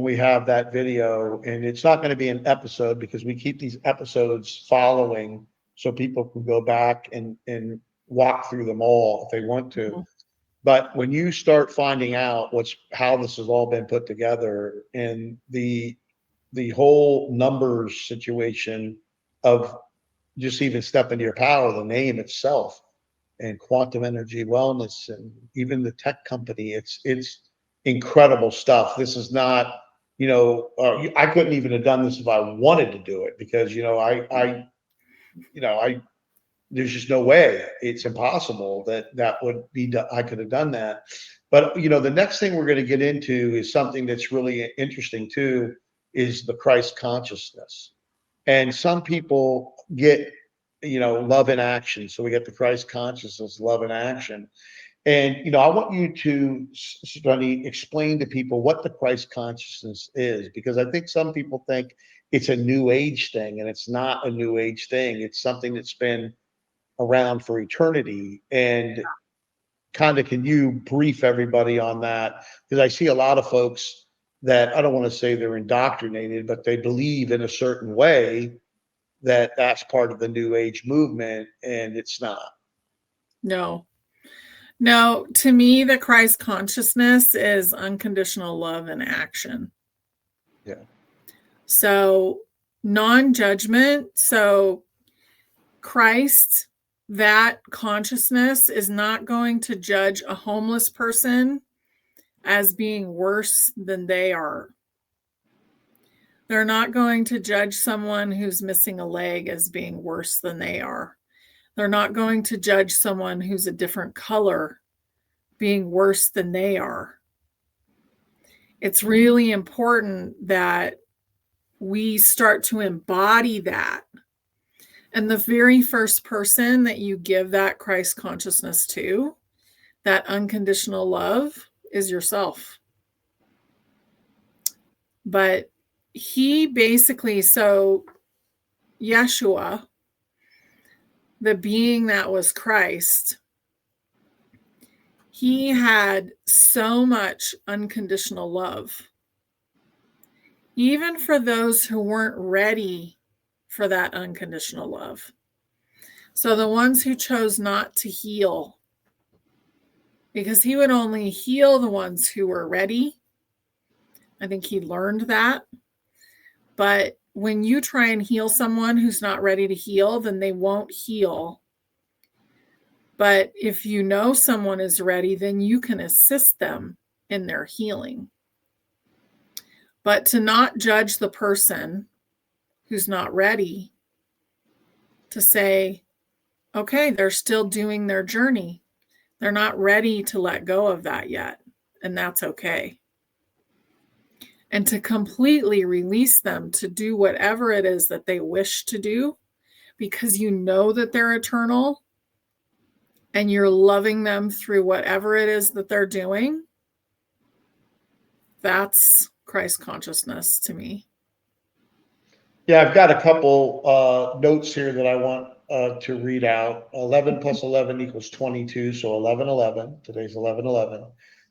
we have that video, and it's not going to be an episode because we keep these episodes following so people can go back and walk through them all if they want to. Mhm. But when you start finding out how this has all been put together, and the whole numbers situation of just even step into your power, the name itself, and quantum energy wellness, and even the tech company, it's incredible stuff. This is not, I couldn't even have done this if I wanted to do it, because there's just no way. It's impossible that would be done. I could have done that. But the next thing we're going to get into is something that's really interesting too, is the Christ consciousness. And some people get, love in action. So we get the Christ consciousness, love in action. And I want you to study, explain to people what the Christ consciousness is, because I think some people think it's a new age thing, and it's not a new age thing. It's something that's been around for eternity. And kind of, can you brief everybody on that? Because I see a lot of folks that, I don't want to say they're indoctrinated, but they believe in a certain way that that's part of the new age movement, and it's not. No, to me, the Christ consciousness is unconditional love in action. Yeah. So, non-judgment. So, Christ, that consciousness is not going to judge a homeless person as being worse than they are. They're not going to judge someone who's missing a leg as being worse than they are. They're not going to judge someone who's a different color being worse than they are. It's really important that we start to embody that. And the very first person that you give that Christ consciousness to, that unconditional love, is yourself. But he basically, so Yeshua, the being that was Christ, he had so much unconditional love, even for those who weren't ready for that unconditional love. So the ones who chose not to heal, because he would only heal the ones who were ready. I think he learned that. But when you try and heal someone who's not ready to heal, then they won't heal. But if you know someone is ready, then you can assist them in their healing. But to not judge the person who's not ready, to say, okay, they're still doing their journey. They're not ready to let go of that yet, and that's okay. And to completely release them to do whatever it is that they wish to do, because you know that they're eternal and you're loving them through whatever it is that they're doing. That's Christ consciousness to me. Yeah, I've got a couple notes here that I want to read out. 11 plus 11 equals 22, so 1111. Today's 1111.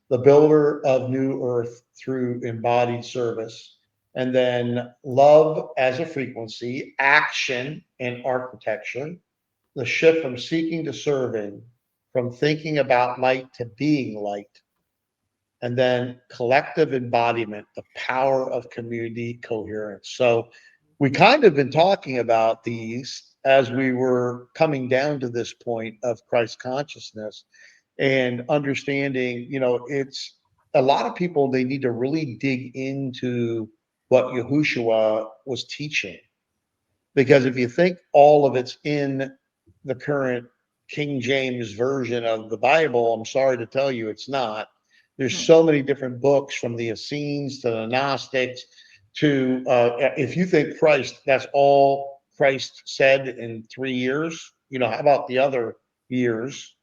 The builder of new earth through embodied service. And then love as a frequency, action and architecture. The shift from seeking to serving, from thinking about light to being light. And then collective embodiment, the power of community coherence. So we kind of been talking about these as we were coming down to this point of Christ consciousness, and understanding, it's a lot of people, they need to really dig into what Yahushua was teaching. Because if you think all of it's in the current King James version of the Bible. I'm sorry to tell you, it's not. There's No. so many different books, from the Essenes to the Gnostics to, if you think Christ, that's all Christ said in 3 years, how about the other years?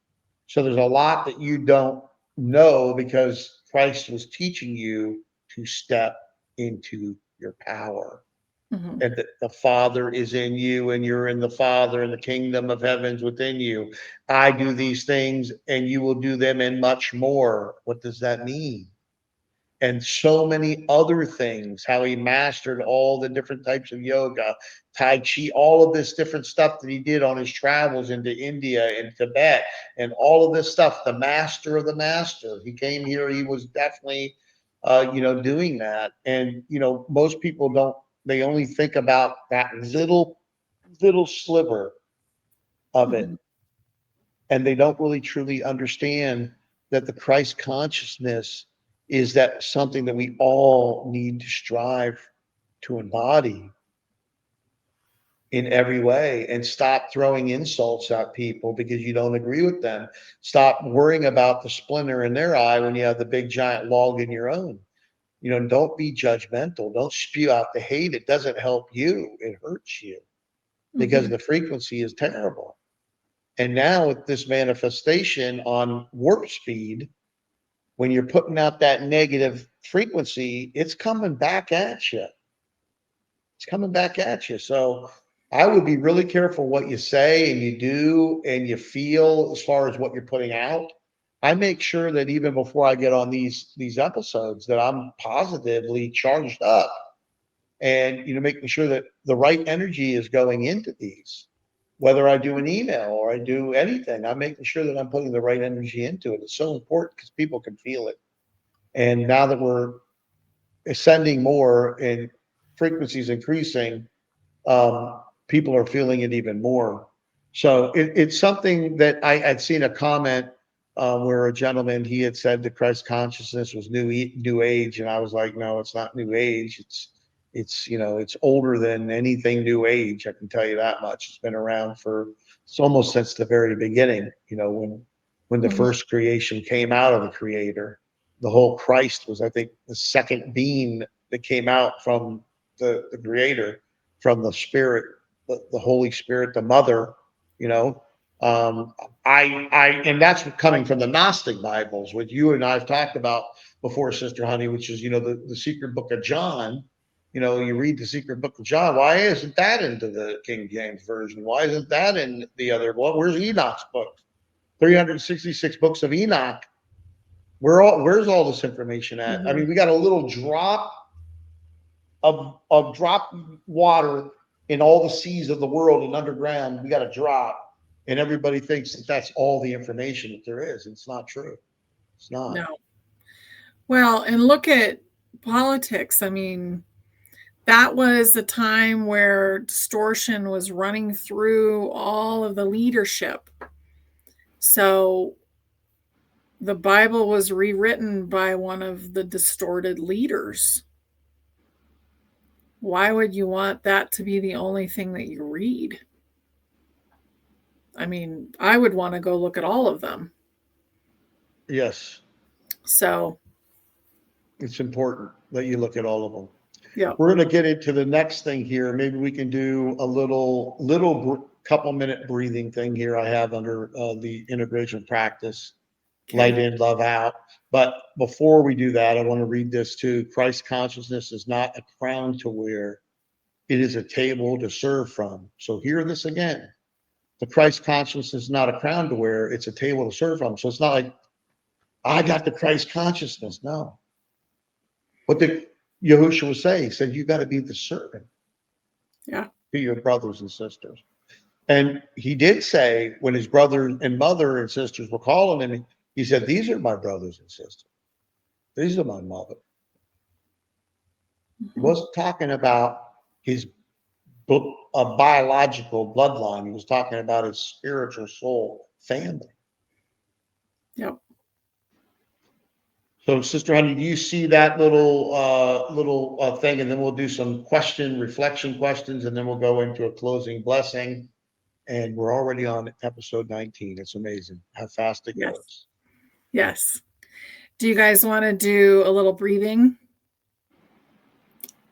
So there's a lot that you don't know because Christ was teaching you to step into your power, Mhm. and that the Father is in you and you're in the Father, and the kingdom of heaven's within you. I do these things and you will do them and much more. What does that mean? And so many other things, how he mastered all the different types of yoga, Tai Chi, all of this different stuff that he did on his travels into India and Tibet, and all of this stuff, the master of the master. He came here, he was definitely, doing that. And, most people don't, they only think about that little sliver of it. Mhm. And they don't really truly understand that the Christ consciousness is that something that we all need to strive to embody in every way, and stop throwing insults at people because you don't agree with them. Stop worrying about the splinter in their eye when you have the big giant log in your own. Don't be judgmental. Don't spew out the hate. It doesn't help you. It hurts you because Mhm. the frequency is terrible. And now with this manifestation on warp speed, when you're putting out that negative frequency, it's coming back at you. It's coming back at you. So I would be really careful what you say and you do and you feel as far as what you're putting out. I make sure that even before I get on these episodes that I'm positively charged up, and making sure that the right energy is going into these. Whether I do an email or I do anything, I'm making sure that I'm putting the right energy into it. It's so important because people can feel it. And now that we're ascending more and frequencies increasing, people are feeling it even more. So it's something that I'd seen a comment where a gentleman, he had said that Christ consciousness was new age, and I was like, no, it's not new age. It's older than anything new age. I can tell you that much. It's been around for, it's almost since the very beginning. When the Mhm. first creation came out of the Creator, the whole Christ was, I think, the second being that came out from the Creator, from the Spirit, the Holy Spirit, the Mother. You know, um, and that's coming from the Gnostic Bibles, which you and I've talked about before, Sister Honey, which is the secret book of John. You read the secret book of John. Why isn't that into the King James version? Why isn't that in the other? Well, where's Enoch's book? 366 books of Enoch. Where's all this information at? I Mhm. mean, we got a little drop of drop water in all the seas of the world and underground. We got a drop, and everybody thinks that that's all the information that there is. It's not true. It's not. No. Well, and look at politics. I mean, that was the time where distortion was running through all of the leadership. So the Bible was rewritten by one of the distorted leaders. Why would you want that to be the only thing that you read? I mean, I would want to go look at all of them. Yes, So, it's important that you look at all of them. yeah. We're going to get into the next thing here. Maybe we can do a little couple minute breathing thing here. I have under the integration practice, Okay. light in, love out. But before we do that, I want to read this too. Christ consciousness is not a crown to wear. It is a table to serve from. So hear this again. The Christ consciousness is not a crown to wear. It's a table to serve from. So it's not like I got the Christ consciousness. No. What did Yahushua say? He said, you got to be the servant Yeah. to your brothers and sisters. And he did say, when his brother and mother and sisters were calling him, he said, these are my brothers and sisters. These are my mother. He Mhm. wasn't talking about his biological bloodline. He was talking about his spiritual soul family. Yep. So, Sister Honey, do you see that little thing? And then we'll do some reflection questions, and then we'll go into a closing blessing. and we're already on episode 19. It's amazing how fast it Yes. goes. Yes. Do you guys want to do a little breathing?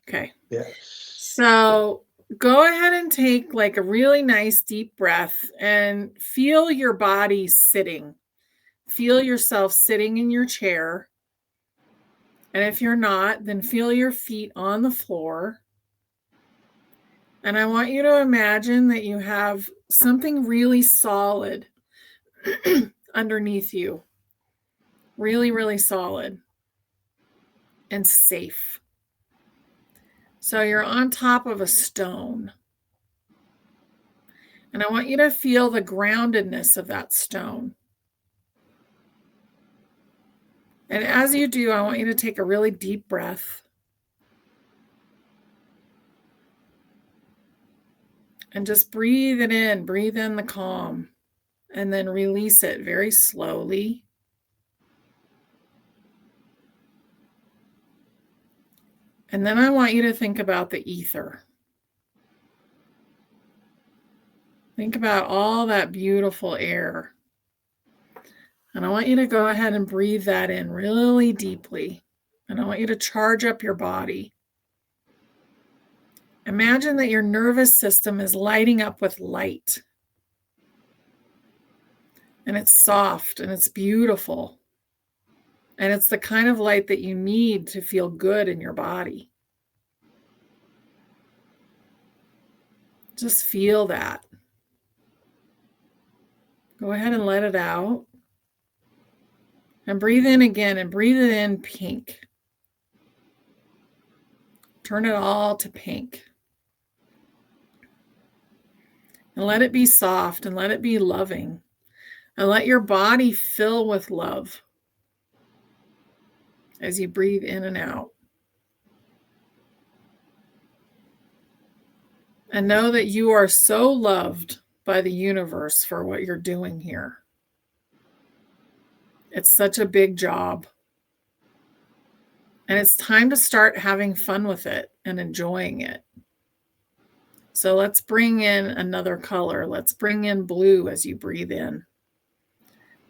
Okay. Yes. So go ahead and take like a really nice deep breath and feel your body sitting. Feel yourself sitting in your chair. And if you're not, then feel your feet on the floor. And I want you to imagine that you have something really solid underneath you. Really, really solid and safe. So you're on top of a stone. And I want you to feel the groundedness of that stone. And as you do, I want you to take a really deep breath. And just breathe it in, breathe in the calm, and then release it very slowly. And then I want you to think about the ether. Think about all that beautiful air. And I want you to go ahead and breathe that in really deeply. And I want you to charge up your body. Imagine that your nervous system is lighting up with light. And it's soft and it's beautiful. And it's the kind of light that you need to feel good in your body. Just feel that. Go ahead and let it out. And breathe in again and breathe it in pink. Turn it all to pink. And let it be soft and let it be loving. And let your body fill with love as you breathe in and out. And know that you are so loved by the universe for what you're doing here. It's such a big job. And it's time to start having fun with it and enjoying it. So let's bring in another color. Let's bring in blue as you breathe in.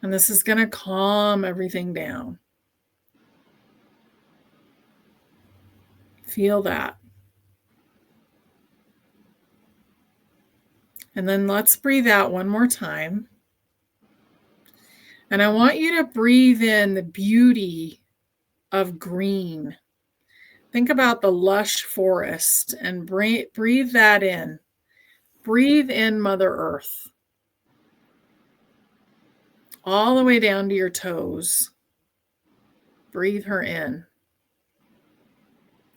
And this is going to calm everything down. Feel that. And then let's breathe out one more time. And I want you to breathe in the beauty of green. Think about the lush forest and breathe that in. Breathe in Mother Earth. All the way down to your toes. Breathe her in.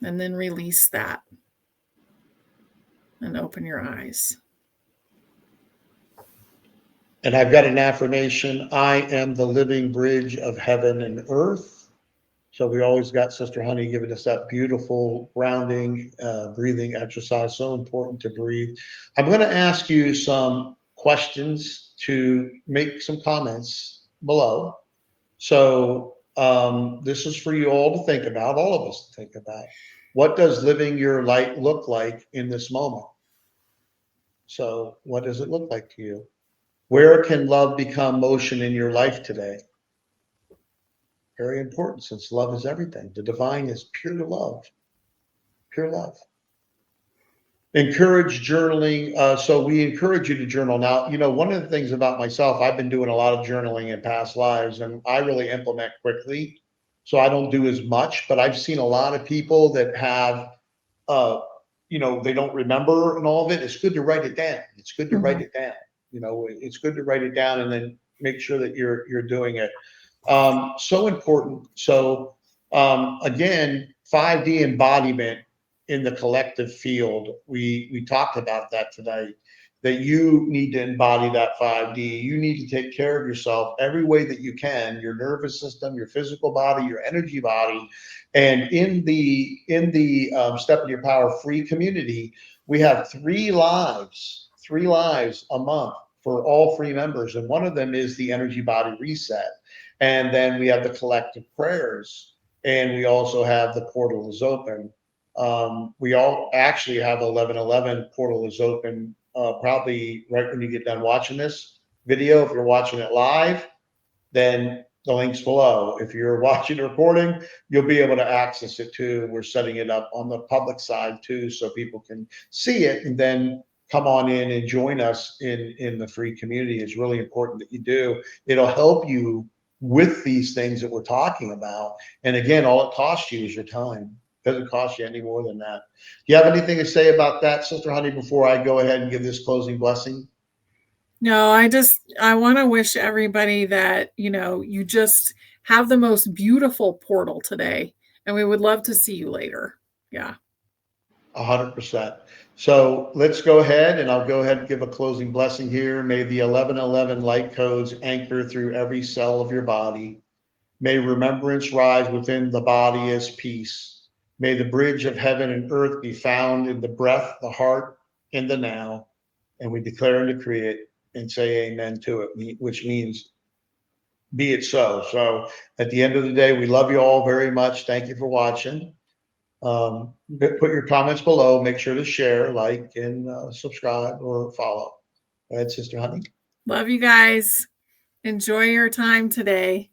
And then release that. And open your eyes. And I've got an affirmation. I am the living bridge of heaven and earth. So we always got Sister Honey giving us that beautiful grounding, breathing exercise. So important to breathe. I'm going to ask you some questions to make some comments below. So this is for you all to think about, all of us to think about. What does living your light look like in this moment? So what does it look like to you? Where can love become motion in your life today? Very important, since love is everything. The divine is pure love. Pure love. Encourage journaling. So we encourage you to journal. Now, one of the things about myself, I've been doing a lot of journaling in past lives, and I really implement quickly. So I don't do as much, but I've seen a lot of people that have, they don't remember and all of it. It's good to write it down. It's good to write it down. It's good to write it down and then make sure that you're doing it. So important. So again, 5D embodiment in the collective field. We talked about that today, that you need to embody that 5D. You need to take care of yourself every way that you can, your nervous system, your physical body, your energy body. And in the Step in Your Power free community, we have 3 lives a month for all free members. And one of them is the energy body reset. And then we have the collective prayers, and we also have the portal is open. We all actually have 1111 portal is open probably right when you get done watching this video. If you're watching it live, then the link's below. If you're watching the recording, you'll be able to access it too. We're setting it up on the public side too, so people can see it and then come on in and join us in the free community. It's really important that you do. It'll help you with these things that we're talking about. And again, all it costs you is your time. It doesn't cost you any more than that. Do you have anything to say about that, Sister Honey, before I go ahead and give this closing blessing? No, I want to wish everybody that, you just have the most beautiful portal today. And we would love to see you later. Yeah. 100%. So let's go ahead, and I'll go ahead and give a closing blessing here. May the 1111 light codes anchor through every cell of your body. May remembrance rise within the body as peace. May the bridge of heaven and earth be found in the breath, the heart, and the now. And we declare and decree it and say amen to it, which means be it so. So at the end of the day, we love you all very much. Thank you for watching. Put your comments below. Make sure to share, like, and subscribe or follow. Go ahead, Sister Honey. Love you guys. Enjoy your time today.